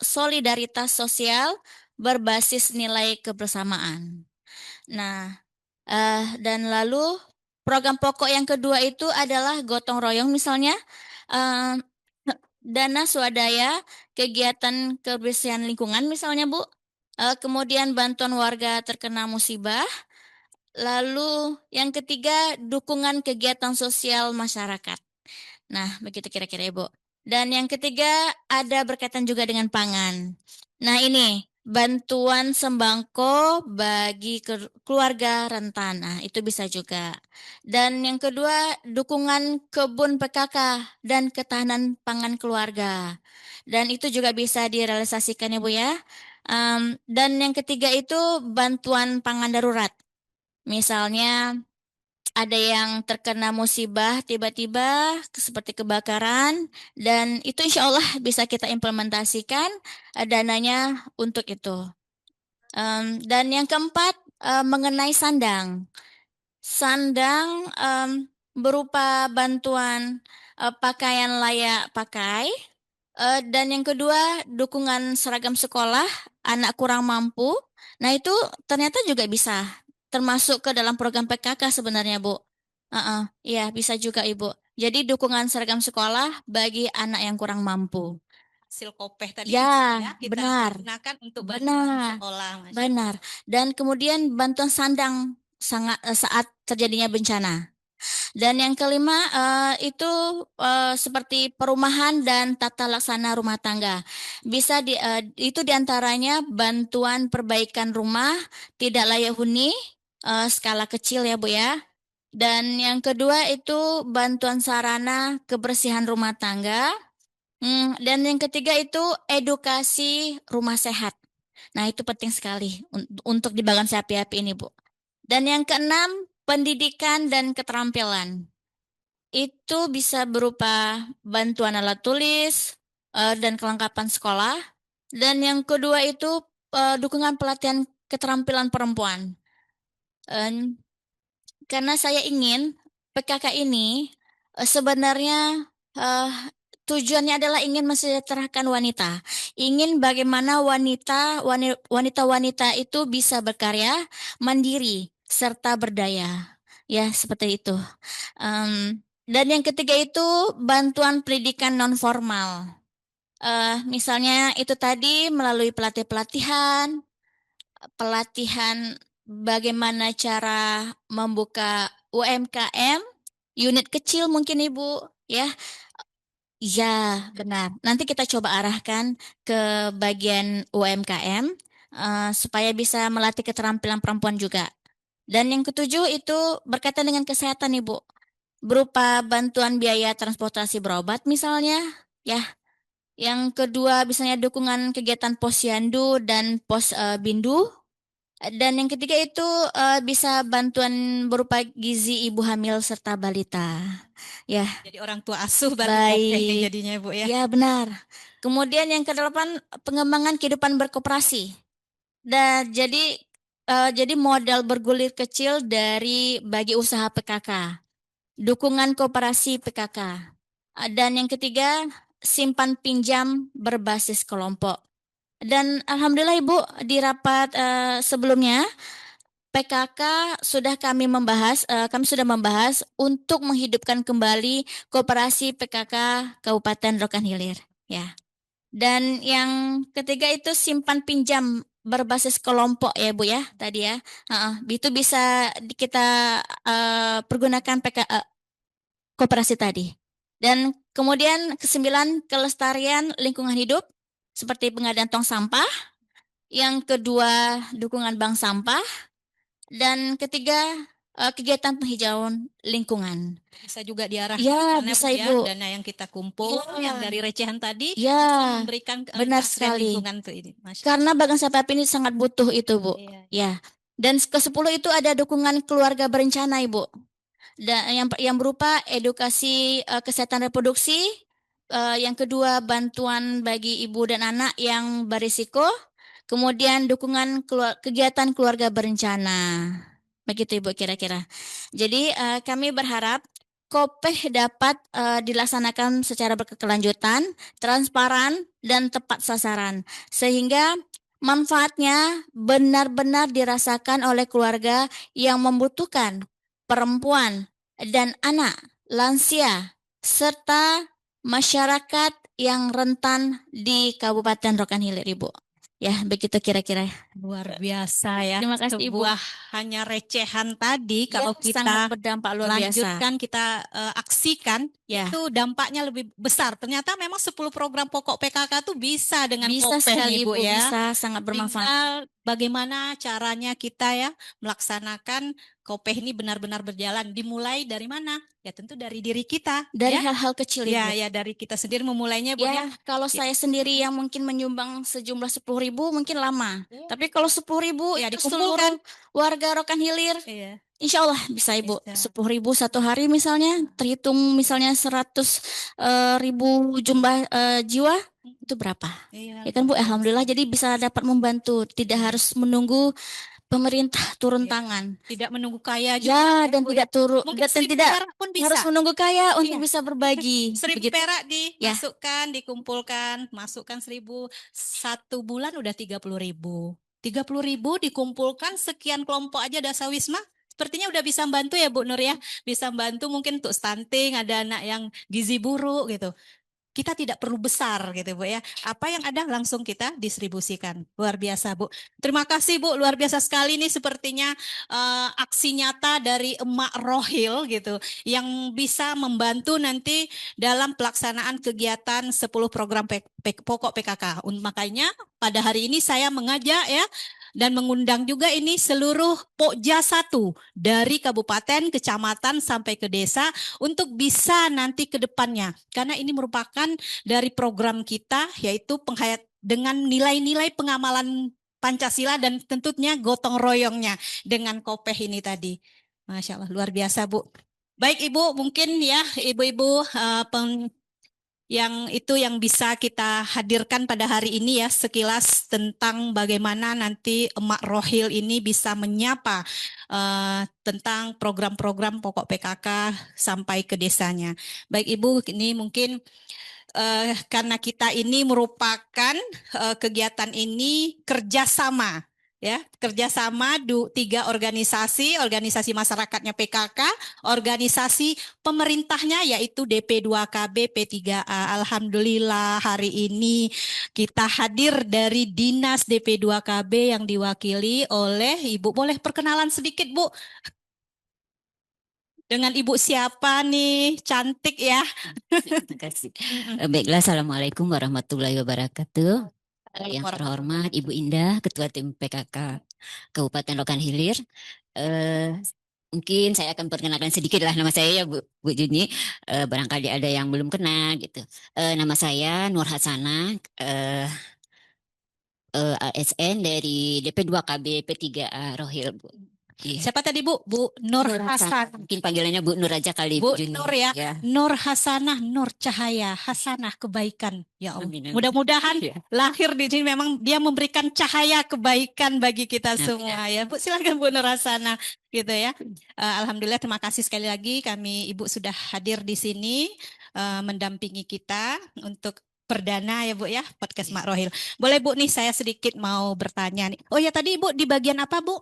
solidaritas sosial berbasis nilai kebersamaan. Nah, dan lalu program pokok yang kedua itu adalah gotong royong misalnya. Dana swadaya, kegiatan kebersihan lingkungan misalnya Bu, kemudian bantuan warga terkena musibah, lalu yang ketiga dukungan kegiatan sosial masyarakat. Nah, begitu kira-kira Ibu. Dan yang ketiga ada berkaitan juga dengan pangan. Nah ini bantuan sembako bagi keluarga rentan. Nah, itu bisa juga. Dan yang kedua, dukungan kebun PKK dan ketahanan pangan keluarga. Dan itu juga bisa direalisasikan ya Bu ya. Dan yang ketiga itu bantuan pangan darurat. Misalnya ada yang terkena musibah tiba-tiba seperti kebakaran dan itu insya Allah bisa kita implementasikan dananya untuk itu. Dan yang keempat mengenai sandang. Sandang berupa bantuan pakaian layak pakai. Dan yang kedua, dukungan seragam sekolah anak kurang mampu. Nah, itu ternyata juga bisa termasuk ke dalam program PKK sebenarnya, Bu. Iya, bisa juga, Ibu. Jadi dukungan seragam sekolah bagi anak yang kurang mampu. Hasil Kopeh tadi Ya, ya kita benar. gunakan untuk Benar. sekolah. Benar. Dan kemudian bantuan sandang saat terjadinya bencana. Dan yang kelima itu seperti perumahan dan tata laksana rumah tangga. Bisa itu diantaranya bantuan perbaikan rumah tidak layak huni skala kecil ya Bu ya. Dan yang kedua itu bantuan sarana kebersihan rumah tangga. Dan yang ketiga itu edukasi rumah sehat. Nah itu penting sekali untuk di Bagan Sapi-Api ini Bu. Dan yang keenam pendidikan dan keterampilan. Itu bisa berupa bantuan alat tulis dan kelengkapan sekolah. Dan yang kedua itu dukungan pelatihan keterampilan perempuan. Karena saya ingin PKK ini sebenarnya eh, tujuannya adalah ingin mensejahterakan wanita. Ingin bagaimana wanita-wanita itu bisa berkarya mandiri serta berdaya. Ya, seperti itu. Dan yang ketiga itu bantuan pendidikan non formal. Misalnya itu tadi melalui pelatihan-pelatihan, pelatihan bagaimana cara membuka UMKM, unit kecil mungkin Ibu, ya. Iya, benar. Nanti kita coba arahkan ke bagian UMKM supaya bisa melatih keterampilan perempuan juga. Dan yang ketujuh itu berkaitan dengan kesehatan, Ibu. Berupa bantuan biaya transportasi berobat misalnya, ya. Yang kedua misalnya dukungan kegiatan posyandu dan bindu. Dan yang ketiga itu bisa bantuan berupa gizi ibu hamil serta balita. Ya, Jadi orang tua asuh bantu Kopeh nih baik. jadinya Bu ya. Ya, benar. Kemudian yang kedelapan, pengembangan kehidupan berkoperasi. Dan jadi modal bergulir kecil dari bagi usaha PKK. Dukungan koperasi PKK. Dan yang ketiga, simpan pinjam berbasis kelompok. Dan alhamdulillah Ibu di rapat sebelumnya PKK kami sudah membahas untuk menghidupkan kembali koperasi PKK Kabupaten Rokan Hilir. Ya. Dan yang ketiga itu simpan pinjam berbasis kelompok ya Bu ya tadi ya. Itu bisa kita pergunakan koperasi tadi. Dan kemudian kesembilan kelestarian lingkungan hidup seperti pengadaan tong sampah. Yang kedua dukungan bank sampah. Dan ketiga, kegiatan penghijauan lingkungan. Bisa juga diarahkan Ya, misalnya Bu bisa ya, Ibu. dana yang kita kumpul yang Ya, dari recehan tadi bisa ya, memberikan benar keasrian sekali. lingkungan tuh ini. Masya Karena Bagan Sapap ini sangat butuh itu, Bu. iya. Ya. Dan ke-10 itu ada dukungan keluarga berencana, Ibu. Dan yang berupa edukasi kesehatan reproduksi, yang kedua bantuan bagi ibu dan anak yang berisiko, kemudian dukungan kegiatan keluarga berencana. Begitu Ibu kira-kira. Jadi kami berharap Kopeh dapat dilaksanakan secara berkelanjutan, transparan, dan tepat sasaran. Sehingga manfaatnya benar-benar dirasakan oleh keluarga yang membutuhkan, perempuan dan anak, lansia, serta masyarakat yang rentan di Kabupaten Rokan Hilir, Ibu. Ya, begitu kira-kira. Luar biasa ya. Terima kasih, Ibu. Sebuah hanya recehan tadi Ya, kalau sangat kita berdampak luar biasa. lanjutkan, kita aksikan, Ya, itu dampaknya lebih besar. Ternyata memang 10 program pokok PKK tuh bisa dengan bisa Kopeh nih sekali, Bu Ibu. ya. Bisa sangat bermanfaat. Tinggal bagaimana caranya kita ya melaksanakan Kopeh ini benar-benar berjalan. Dimulai dari mana? Ya tentu dari diri kita Dari ya. hal-hal kecil, Ya, Ibu. ya dari kita sendiri memulainya Bu ya. Ya, kalau Ya, saya sendiri yang mungkin menyumbang sejumlah 10.000 mungkin lama. Tapi kalau 10.000 ya itu dikumpulkan. seluruh warga Rokan Hilir, Iya, insya Allah bisa Ibu. bisa. 10.000 satu hari misalnya, terhitung misalnya 100.000 jumlah jiwa, itu berapa? Iya, Ya kan luar Bu, biasa. Alhamdulillah jadi bisa dapat membantu. Tidak Iya, harus menunggu pemerintah turun iya. tangan. Tidak menunggu kaya juga Ya, ya, dan Bu ya. tidak turun Mungkin dan 1.000 tidak perak pun harus bisa. menunggu kaya untuk Iya, bisa berbagi. 1.000 Begitu. perak Ya, dimasukkan, dikumpulkan, masukkan 1.000, 1 bulan udah 30.000. 30.000 dikumpulkan sekian kelompok aja dasawisma. Sepertinya udah bisa membantu ya Bu Nur ya. Bisa membantu mungkin untuk stunting, ada anak yang gizi buruk gitu. Kita tidak perlu besar gitu Bu ya. Apa yang ada langsung kita distribusikan. Luar biasa Bu. Terima kasih Bu, luar biasa sekali nih sepertinya aksi nyata dari Emak Rohil gitu yang bisa membantu nanti dalam pelaksanaan kegiatan 10 program pokok PKK. Makanya pada hari ini saya mengajak ya dan mengundang juga ini seluruh Pokja 1 dari kabupaten, kecamatan sampai ke desa untuk bisa nanti ke depannya. Karena ini merupakan dari program kita yaitu penghayat dengan nilai-nilai pengamalan Pancasila dan tentunya gotong royongnya dengan Kopeh ini tadi. Masya Allah, luar biasa Bu. Baik Ibu, mungkin ya Ibu-ibu yang itu yang bisa kita hadirkan pada hari ini ya sekilas tentang bagaimana nanti Emak Rohil ini bisa menyapa tentang program-program pokok PKK sampai ke desanya. Baik Ibu, ini mungkin karena kita ini merupakan kegiatan ini kerjasama ya, kerjasama 3 organisasi masyarakatnya PKK, organisasi pemerintahnya yaitu DP2KB P3A. Alhamdulillah hari ini kita hadir dari Dinas DP2KB yang diwakili oleh Ibu. Boleh perkenalan sedikit, Bu? Dengan Ibu siapa nih? Cantik ya. Terima kasih. Baiklah, Assalamualaikum warahmatullahi wabarakatuh. Yang terhormat Ibu Indah, Ketua Tim PKK Kabupaten Rokan Hilir. Eh, Mungkin saya akan perkenalkan sedikit lah nama saya ya Bu Juni. Barangkali ada yang belum kenal gitu. Nama saya Nur Hasanah, ASN dari DP2KB P3A Rohil, Bu. Iya. Siapa tadi Bu? Bu Nur Hasanah. Mungkin panggilannya Bu Nur aja kali Bu Juni. Nur ya. Nur Hasanah, Nur cahaya, Hasanah kebaikan. Ya Allah. Mudah-mudahan lahir di sini memang dia memberikan cahaya kebaikan bagi kita semua ya. Bu silakan Bu Nur Hasanah gitu ya. Alhamdulillah terima kasih sekali lagi kami Ibu sudah hadir di sini mendampingi kita untuk perdana ya Bu ya podcast Mak Rohil. Boleh Bu nih saya sedikit mau bertanya nih. Oh ya tadi Ibu di bagian apa Bu?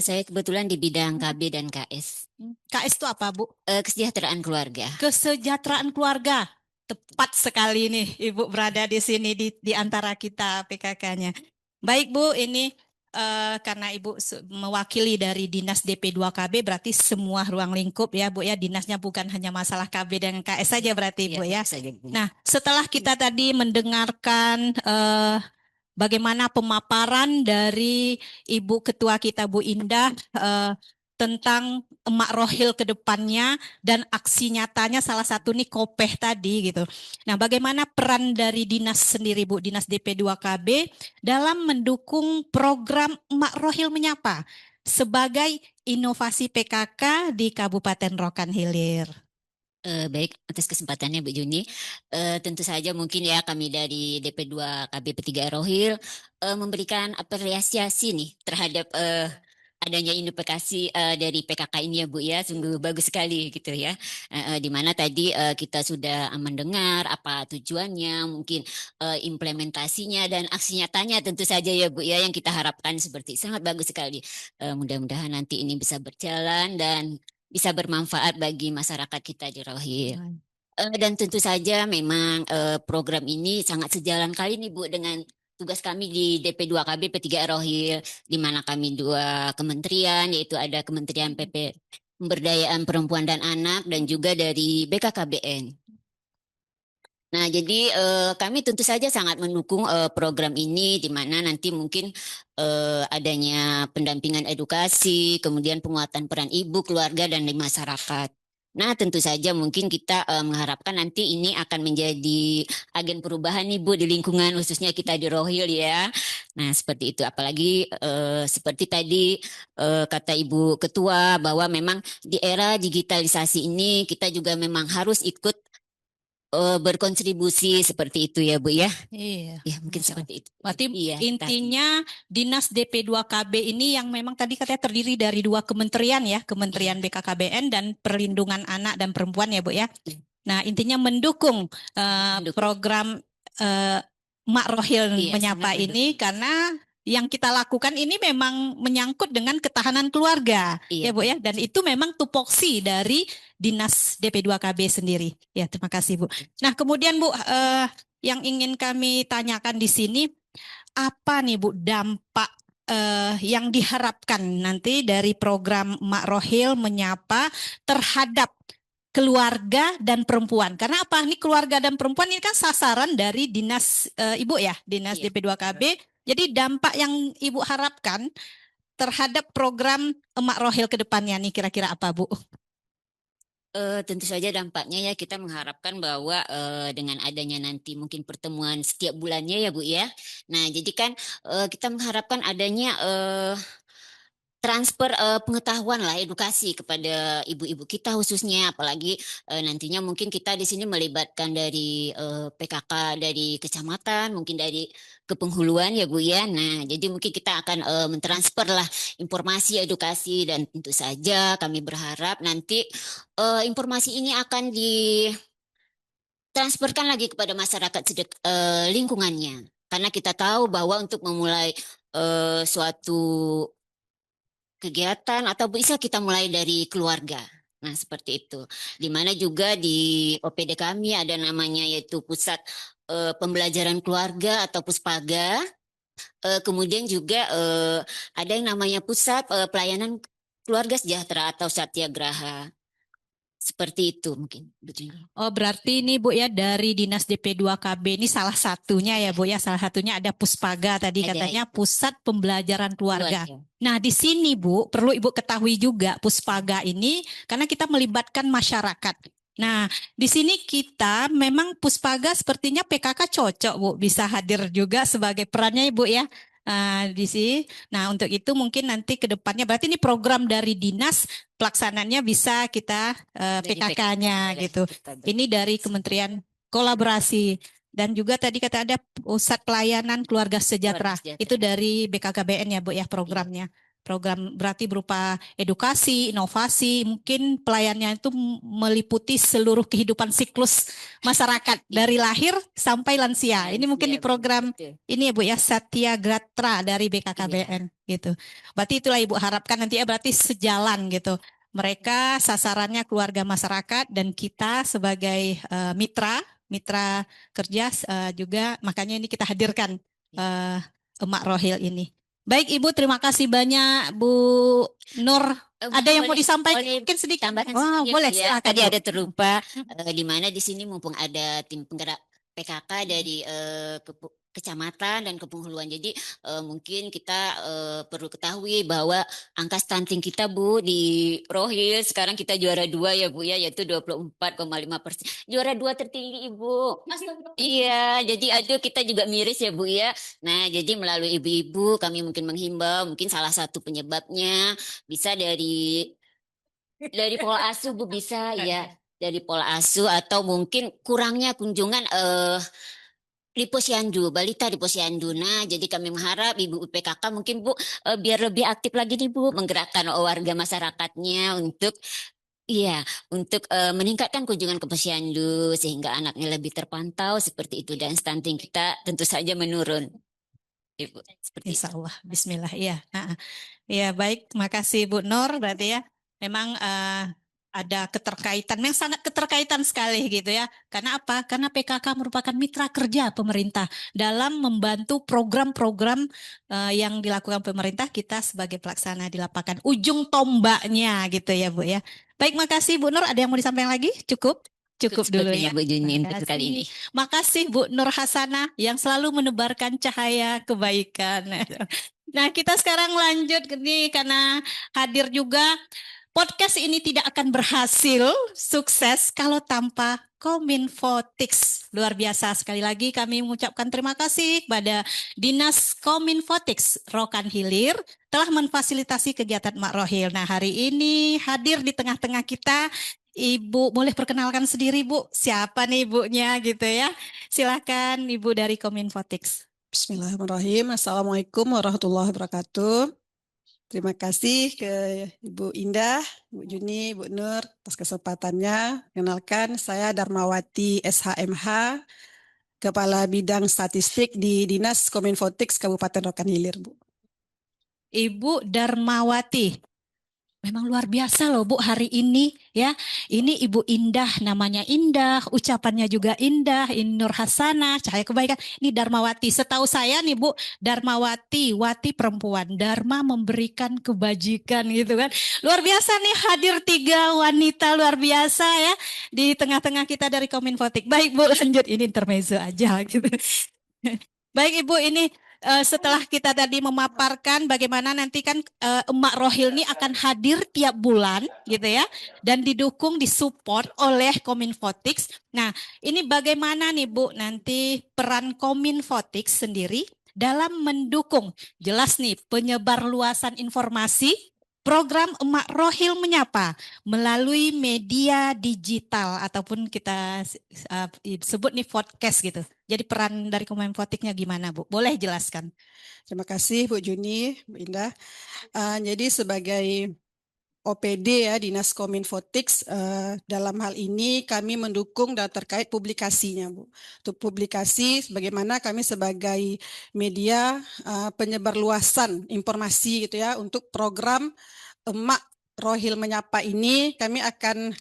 Saya kebetulan di bidang KB dan KS. KS itu apa, Bu? Kesejahteraan keluarga. Kesejahteraan keluarga. Tepat sekali nih Ibu berada di sini di antara kita PKK-nya. Baik Bu, ini karena Ibu mewakili dari Dinas DP2KB berarti semua ruang lingkup ya Bu ya. Dinasnya bukan hanya masalah KB dan KS saja berarti Bu ya. Nah, setelah kita tadi mendengarkan bagaimana pemaparan dari Ibu Ketua kita Bu Indah tentang Emak Rohil ke depannya dan aksi nyatanya salah satu nih Kopeh tadi gitu. Nah, bagaimana peran dari dinas sendiri Bu, Dinas DP2KB dalam mendukung program Emak Rohil Menyapa sebagai inovasi PKK di Kabupaten Rokan Hilir? Baik, atas kesempatannya Bu Juni. Tentu saja mungkin ya kami dari DP2 KB P3 Rohil memberikan apresiasi nih terhadap adanya inovasi dari PKK ini ya Bu ya, sungguh bagus sekali gitu ya. Di mana tadi kita sudah mendengar apa tujuannya, mungkin implementasinya dan aksi nyatanya tentu saja ya Bu ya yang kita harapkan seperti sangat bagus sekali. Mudah-mudahan nanti ini bisa berjalan dan bisa bermanfaat bagi masyarakat kita di Rohil. Dan tentu saja memang program ini sangat sejalan kali nih Bu dengan tugas kami di DP2KB P3 Rohil, di mana kami 2 kementerian, yaitu ada Kementerian PP Pemberdayaan Perempuan dan Anak dan juga dari BKKBN. Nah, jadi kami tentu saja sangat mendukung program ini, di mana nanti mungkin adanya pendampingan edukasi, kemudian penguatan peran ibu, keluarga, dan di masyarakat. Nah, tentu saja mungkin kita mengharapkan nanti ini akan menjadi agen perubahan nih Bu di lingkungan khususnya kita di Rohil ya. Nah, seperti itu. Apalagi seperti tadi kata Ibu Ketua bahwa memang di era digitalisasi ini kita juga memang harus ikut berkontribusi seperti itu ya Bu ya. Iya. Ya mungkin seperti itu. Berarti iya, intinya Dinas DP2KB ini yang memang tadi katanya terdiri dari 2 kementerian ya, Kementerian BKKBN dan Perlindungan Anak dan Perempuan ya Bu ya. Nah intinya mendukung program Mak Rohil Menyapa ini karena yang kita lakukan ini memang menyangkut dengan ketahanan keluarga ya Bu ya, dan itu memang tupoksi dari Dinas DP2KB sendiri. Ya terima kasih Bu. Nah kemudian Bu yang ingin kami tanyakan di sini apa nih Bu dampak yang diharapkan nanti dari program Mak Rohil Menyapa terhadap keluarga dan perempuan. Karena apa? Ini keluarga dan perempuan ini kan sasaran dari dinas Ibu ya, Dinas DP2KB. Jadi dampak yang Ibu harapkan terhadap program Emak Rohil ke depannya nih kira-kira apa Bu? Tentu saja dampaknya ya kita mengharapkan bahwa dengan adanya nanti mungkin pertemuan setiap bulannya ya Bu ya. Nah jadi kan kita mengharapkan adanya transfer pengetahuan lah edukasi kepada ibu-ibu kita khususnya, apalagi nantinya mungkin kita di sini melibatkan dari PKK dari kecamatan, mungkin dari kepenghuluan ya Bu ya. Nah jadi mungkin kita akan mentransfer lah informasi edukasi dan tentu saja kami berharap nanti informasi ini akan ditransferkan lagi kepada masyarakat lingkungannya. Karena kita tahu bahwa untuk memulai suatu kegiatan atau bisa kita mulai dari keluarga. Nah, seperti itu. Di mana juga di OPD kami ada namanya yaitu Pusat Pembelajaran Keluarga atau Puspaga. Kemudian juga ada yang namanya Pusat Pelayanan Keluarga Sejahtera atau Satyagraha. Seperti itu mungkin. Oh, berarti ini Bu ya dari Dinas DP2KB ini salah satunya ya Bu ya. Salah satunya ada Puspaga tadi katanya Pusat Pembelajaran Keluarga. Nah, di sini Bu, perlu Ibu ketahui juga Puspaga ini karena kita melibatkan masyarakat. Nah, di sini kita memang Puspaga sepertinya PKK cocok Bu, bisa hadir juga sebagai perannya Ibu ya. Di sini. Nah, untuk itu mungkin nanti ke depannya berarti ini program dari dinas pelaksananya bisa kita PKK-nya gitu. Ini dari Kementerian Kolaborasi dan juga tadi kata ada Pusat Pelayanan Keluarga Sejahtera. Itu dari BKKBN ya Bu ya programnya. Program berarti berupa edukasi, inovasi, mungkin pelayanannya itu meliputi seluruh kehidupan siklus masyarakat dari lahir sampai lansia. Ini mungkin di program ini ya Bu ya Satyagratra dari BKKBN gitu. Berarti itulah Ibu harapkan nanti ya berarti sejalan gitu. Mereka sasarannya keluarga masyarakat dan kita sebagai mitra kerja juga makanya ini kita hadirkan Emak Rohil ini. Baik Ibu, terima kasih banyak Bu Nur. Ada yang mau disampaikan mungkin sedikit? Tambahan sedikit, boleh ya. silakan. Tadi ada terlupa di mana di sini mumpung ada tim penggerak PKK dari kecamatan dan kepenghuluan. Jadi mungkin kita perlu ketahui bahwa angka stunting kita Bu di Rohil sekarang kita juara 2 ya Bu ya, yaitu 24,5%. Juara 2 tertinggi Ibu. Iya, jadi aduh kita juga miris ya Bu ya. Nah, jadi melalui ibu-ibu kami mungkin menghimbau, mungkin salah satu penyebabnya bisa dari pola asuh Bu bisa ya, dari pola asuh atau mungkin kurangnya kunjungan di posyandu, balita di posyandu. Nah, jadi kami mengharap Ibu PKK mungkin Bu biar lebih aktif lagi nih Bu menggerakkan warga masyarakatnya untuk iya, untuk meningkatkan kunjungan ke posyandu sehingga anaknya lebih terpantau seperti itu dan stunting kita tentu saja menurun. Ibu, seperti Insya Allah, Bismillah, iya. Ya baik, terima kasih Bu Nur. Berarti ya, memang ada keterkaitan, memang sangat keterkaitan sekali gitu ya. Karena apa? Karena PKK merupakan mitra kerja pemerintah dalam membantu program-program yang dilakukan pemerintah kita sebagai pelaksana di lapangan. Ujung tombaknya gitu ya Bu ya. Baik, makasih Bu Nur. Ada yang mau disampaikan lagi? Cukup? Cukup dulu ya. Bu Juni untuk kali ini. Makasih Bu Nur Hasanah yang selalu menebarkan cahaya kebaikan. Nah, kita sekarang lanjut nih karena hadir juga. Podcast ini tidak akan berhasil sukses kalau tanpa Kominfotix. Luar biasa sekali lagi kami mengucapkan terima kasih kepada Dinas Kominfotix Rokan Hilir telah memfasilitasi kegiatan Mak Rohil. Nah, hari ini hadir di tengah-tengah kita Ibu, boleh perkenalkan sendiri Bu, siapa nih ibunya gitu ya. Silakan Ibu dari Kominfotix. Bismillahirrahmanirrahim. Assalamualaikum warahmatullahi wabarakatuh. Terima kasih ke Ibu Indah, Bu Juni, Bu Nur atas kesempatannya. Kenalkan, saya Darmawati SHMH, Kepala Bidang Statistik di Dinas Kominfotix Kabupaten Rokan Hilir, Bu. Ibu Darmawati. Memang luar biasa loh Bu hari ini ya. Ini Ibu Indah, namanya Indah, ucapannya juga indah, Nur Hasanah, cahaya kebaikan. Ini Darmawati. Setahu saya nih Bu, Darmawati, Wati perempuan, Dharma memberikan kebajikan gitu kan. Luar biasa nih hadir 3 wanita luar biasa ya di tengah-tengah kita dari Kominfotik. Baik Bu, lanjut ini intermezzo aja gitu. Baik Ibu, ini setelah kita tadi memaparkan bagaimana nanti kan Emak Rohil ini akan hadir tiap bulan gitu ya dan didukung disupport oleh Kominfotix. Nah, ini bagaimana nih Bu nanti peran Kominfotix sendiri dalam mendukung jelas nih penyebar luasan informasi program Emak Rohil Menyapa melalui media digital ataupun kita sebut nih podcast gitu. Jadi peran dari Kominfotiknya gimana Bu? Boleh jelaskan? Terima kasih Bu Juni, Bu Indah. Jadi sebagai OPD ya, Dinas Kominfotik, dalam hal ini kami mendukung dan terkait publikasinya, Bu. Untuk publikasi, bagaimana kami sebagai media penyebar luasan informasi gitu ya, untuk program Emak Rohil Menyapa ini, kami akan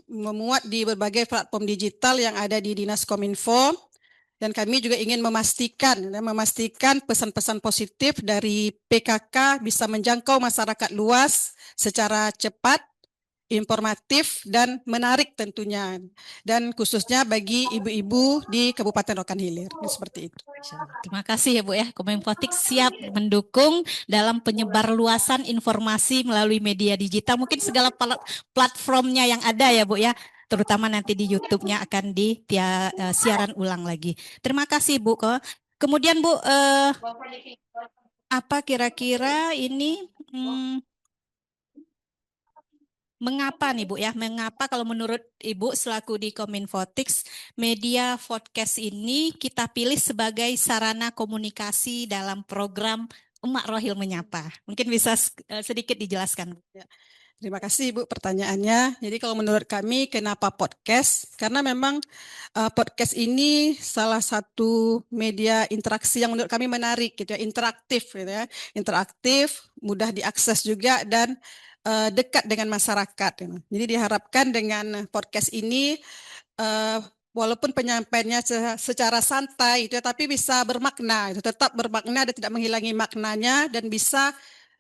memuat di berbagai platform digital yang ada di Dinas Kominfo. Dan kami juga ingin memastikan pesan-pesan positif dari PKK bisa menjangkau masyarakat luas secara cepat, informatif, dan menarik tentunya. Dan khususnya bagi ibu-ibu di Kabupaten Rokan Hilir. Seperti itu. Terima kasih ya Bu ya. Kominfotik siap mendukung dalam penyebar luasan informasi melalui media digital. Mungkin segala platformnya yang ada ya Bu ya. Terutama nanti di YouTube-nya akan siaran ulang lagi. Terima kasih Bu. Kemudian Bu, apa kira-kira ini mengapa nih Bu ya? Mengapa kalau menurut Ibu selaku di Kominfotik media podcast ini kita pilih sebagai sarana komunikasi dalam program Emak Rohil Menyapa? Mungkin bisa sedikit dijelaskan. Ya. Terima kasih Bu pertanyaannya. Jadi kalau menurut kami kenapa podcast? Karena memang podcast ini salah satu media interaksi yang menurut kami menarik gitu ya, interaktif gitu ya. Interaktif, mudah diakses juga dan dekat dengan masyarakat. Ya. Jadi diharapkan dengan podcast ini walaupun penyampaiannya secara santai itu ya, tapi bisa bermakna, itu tetap bermakna dan tidak menghilangi maknanya dan bisa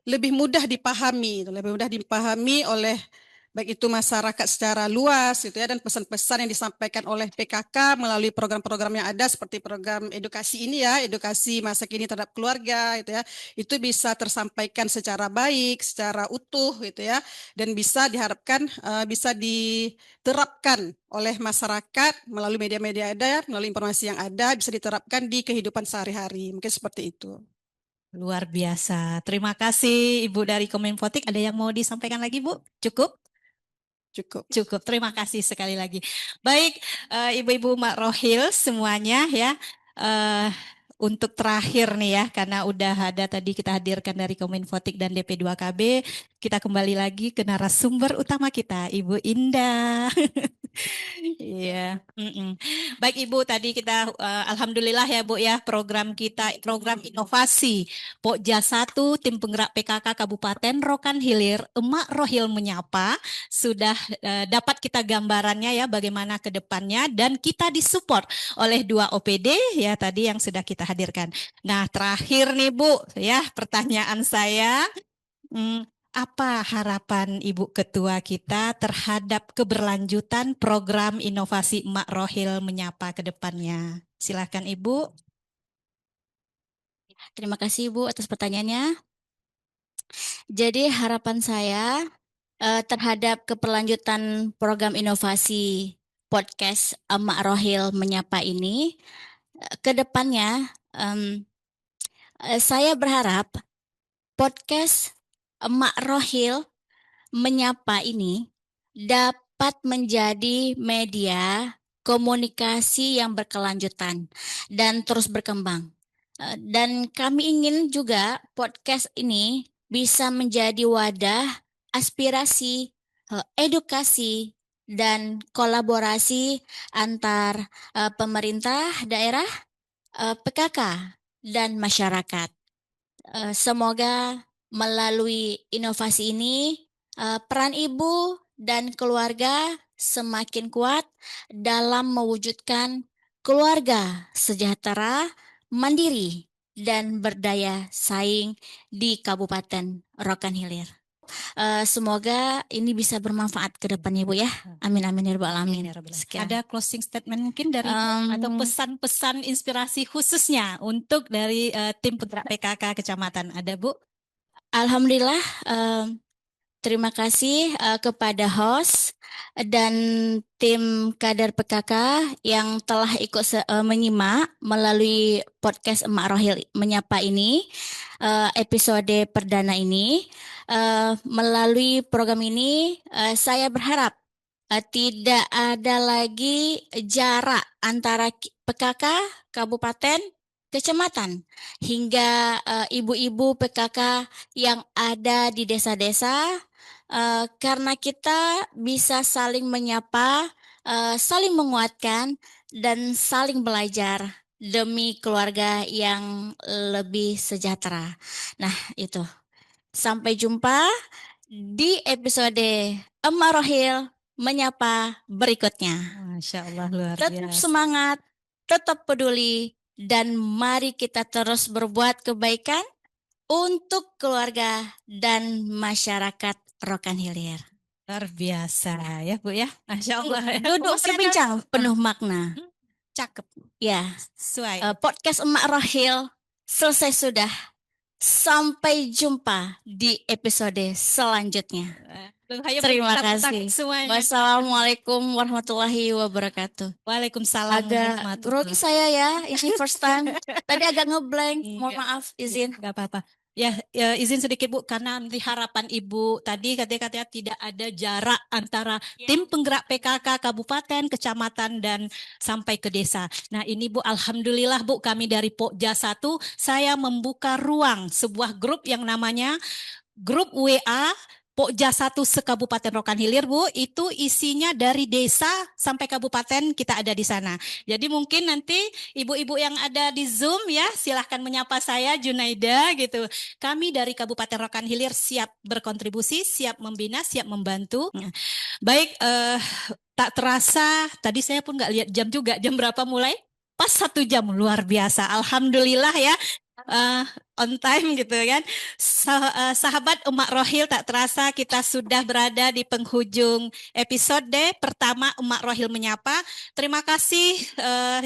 lebih mudah dipahami oleh baik itu masyarakat secara luas gitu ya, dan pesan-pesan yang disampaikan oleh PKK melalui program-program yang ada seperti program edukasi ini ya, edukasi masa kini terhadap keluarga gitu ya, itu bisa tersampaikan secara baik, secara utuh gitu ya, dan bisa diharapkan bisa diterapkan oleh masyarakat melalui media-media ada, melalui informasi yang ada, bisa diterapkan di kehidupan sehari-hari. Mungkin seperti itu. Luar biasa. Terima kasih Ibu dari Kominfotik. Ada yang mau disampaikan lagi Bu? Cukup? Cukup. Cukup. Terima kasih sekali lagi. Baik, Ibu-ibu Mak Rohil semuanya ya. Untuk terakhir nih ya, karena udah ada tadi kita hadirkan dari Kominfotik dan DP2KB, kita kembali lagi ke narasumber utama kita, Ibu Indah. Iya. Baik Ibu, tadi kita alhamdulillah ya Bu ya, program kita program inovasi Pokja 1 Tim Penggerak PKK Kabupaten Rokan Hilir Emak Rohil Menyapa sudah dapat kita gambarannya ya bagaimana ke depannya, dan kita disupport oleh 2 OPD ya tadi yang sudah kita hadirkan. Nah, terakhir nih Bu ya, pertanyaan saya apa harapan Ibu Ketua kita terhadap keberlanjutan program inovasi Emak Rohil Menyapa ke depannya? Silakan Ibu. Terima kasih Ibu atas pertanyaannya. Jadi harapan saya terhadap keberlanjutan program inovasi podcast Emak Rohil Menyapa ini, ke depannya saya berharap podcast Emak Rohil Menyapa ini dapat menjadi media komunikasi yang berkelanjutan dan terus berkembang. Dan kami ingin juga podcast ini bisa menjadi wadah aspirasi, edukasi, dan kolaborasi antar pemerintah daerah, PKK, dan masyarakat. Semoga melalui inovasi ini peran ibu dan keluarga semakin kuat dalam mewujudkan keluarga sejahtera, mandiri, dan berdaya saing di Kabupaten Rokan Hilir. Semoga ini bisa bermanfaat ke depannya Bu ya. Amin amin ya rabbal alamin. Ada closing statement mungkin dari atau pesan-pesan inspirasi khususnya untuk dari tim Penggerak PKK Kecamatan, ada Bu? Alhamdulillah, terima kasih kepada host dan tim kader PKK yang telah ikut menyimak melalui podcast Emak Rohil Menyapa ini, episode perdana ini. Melalui program ini, saya berharap tidak ada lagi jarak antara PKK, kabupaten, kecamatan hingga ibu-ibu PKK yang ada di desa-desa, karena kita bisa saling menyapa, saling menguatkan, dan saling belajar demi keluarga yang lebih sejahtera. Nah, itu. Sampai jumpa di episode Emak Rohil menyapa berikutnya. Masya Allah, luar Tetap biasa. semangat, tetap peduli, dan mari kita terus berbuat kebaikan untuk keluarga dan masyarakat Rokan Hilir. Luar biasa ya Bu ya. Masya Allah. ya. Duduk Masih ada- berbincang penuh makna. Cakep. Ya, Sesuai. podcast Emak Rohil selesai sudah. Sampai jumpa di episode selanjutnya. Ayo Terima bertak-tak kasih. semuanya. Wassalamualaikum warahmatullahi wabarakatuh. Waalaikumsalam Agak warahmatullahi. grogi saya ya, ini first time. Tadi agak ngeblank, mohon Iya. maaf, izin. Nggak apa-apa. Ya, izin sedikit Bu, karena nanti harapan Ibu tadi katanya tidak ada jarak antara tim penggerak PKK kabupaten, kecamatan, dan sampai ke desa. Nah ini Bu, alhamdulillah Bu, kami dari Pokja 1, saya membuka ruang sebuah grup yang namanya grup WA Pokja 1 se-Kabupaten Rokan Hilir Bu, itu isinya dari desa sampai kabupaten kita ada di sana. Jadi mungkin nanti ibu-ibu yang ada di Zoom ya, silahkan menyapa saya Junaida gitu. Kami dari Kabupaten Rokan Hilir siap berkontribusi, siap membina, siap membantu. Baik, tak terasa tadi saya pun nggak lihat jam juga, jam berapa mulai? Pas 1 jam, luar biasa. Alhamdulillah ya. On time gitu kan. Sahabat Emak Rohil, tak terasa kita sudah berada di penghujung episode pertama Emak Rohil menyapa. Terima kasih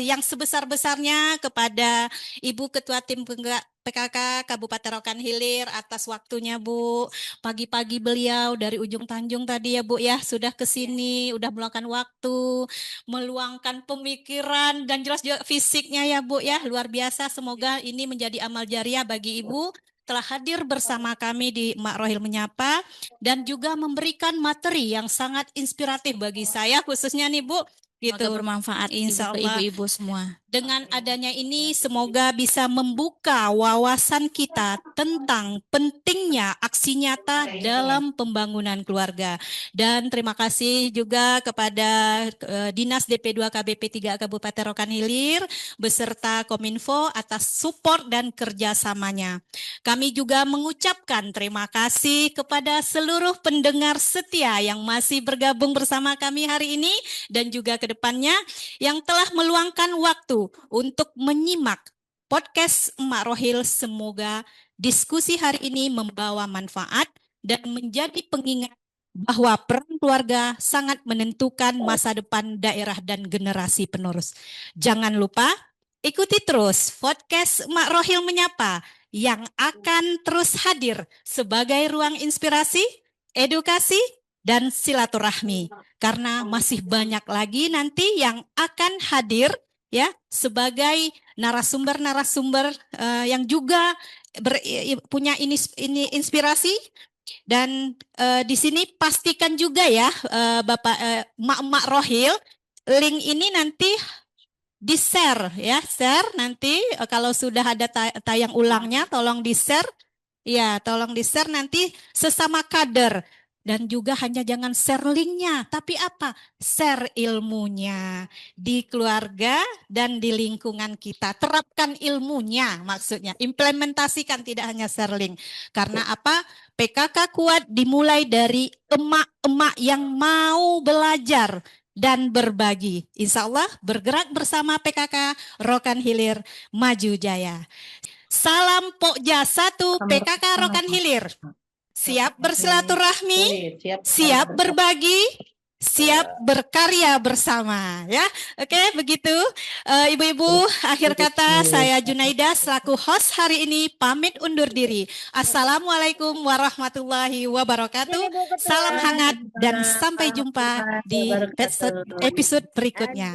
yang sebesar-besarnya kepada Ibu Ketua Tim Penggerak PKK Kabupaten Rokan Hilir atas waktunya Bu. Pagi-pagi beliau dari ujung Tanjung tadi ya Bu ya, sudah ke sini, udah meluangkan waktu, meluangkan pemikiran dan jelas juga fisiknya ya Bu ya, luar biasa. Semoga ini menjadi amal jariah bagi Ibu telah hadir bersama kami di Emak Rohil Menyapa dan juga memberikan materi yang sangat inspiratif bagi saya khususnya nih Bu. Semoga Gitu. bermanfaat Insya untuk Allah. ibu-ibu semua. Dengan adanya ini semoga bisa membuka wawasan kita tentang pentingnya aksi nyata dalam pembangunan keluarga. Dan terima kasih juga kepada Dinas DP2 KBP 3 Kabupaten Rokan Hilir beserta Kominfo atas support dan kerjasamanya. Kami juga mengucapkan terima kasih kepada seluruh pendengar setia yang masih bergabung bersama kami hari ini dan juga ke depannya yang telah meluangkan waktu untuk menyimak podcast Emak Rohil. Semoga diskusi hari ini membawa manfaat dan menjadi pengingat bahwa peran keluarga sangat menentukan masa depan daerah dan generasi penerus. Jangan lupa ikuti terus podcast Emak Rohil Menyapa yang akan terus hadir sebagai ruang inspirasi, edukasi, dan silaturahmi. Karena masih banyak lagi nanti yang akan hadir ya sebagai narasumber-narasumber yang juga punya ini inspirasi. Dan di sini pastikan juga ya Bapak Mak Rohil, link ini nanti di-share ya, share nanti kalau sudah ada tayang ulangnya tolong di-share. Ya, tolong di-share nanti sesama kader. Dan juga hanya jangan share linknya, tapi apa? Share ilmunya di keluarga dan di lingkungan kita. Terapkan ilmunya maksudnya, implementasikan, tidak hanya share link. Karena apa? PKK kuat dimulai dari emak-emak yang mau belajar dan berbagi. Insya Allah bergerak bersama PKK Rokan Hilir Maju Jaya. Salam Pokja 1 PKK Rokan Hilir. Siap bersilaturahmi, siap berbagi, siap berkarya bersama ya. Oke, begitu ibu-ibu, akhir kata saya Junaida selaku host hari ini pamit undur diri. Assalamualaikum warahmatullahi wabarakatuh. Salam hangat dan sampai jumpa di episode berikutnya.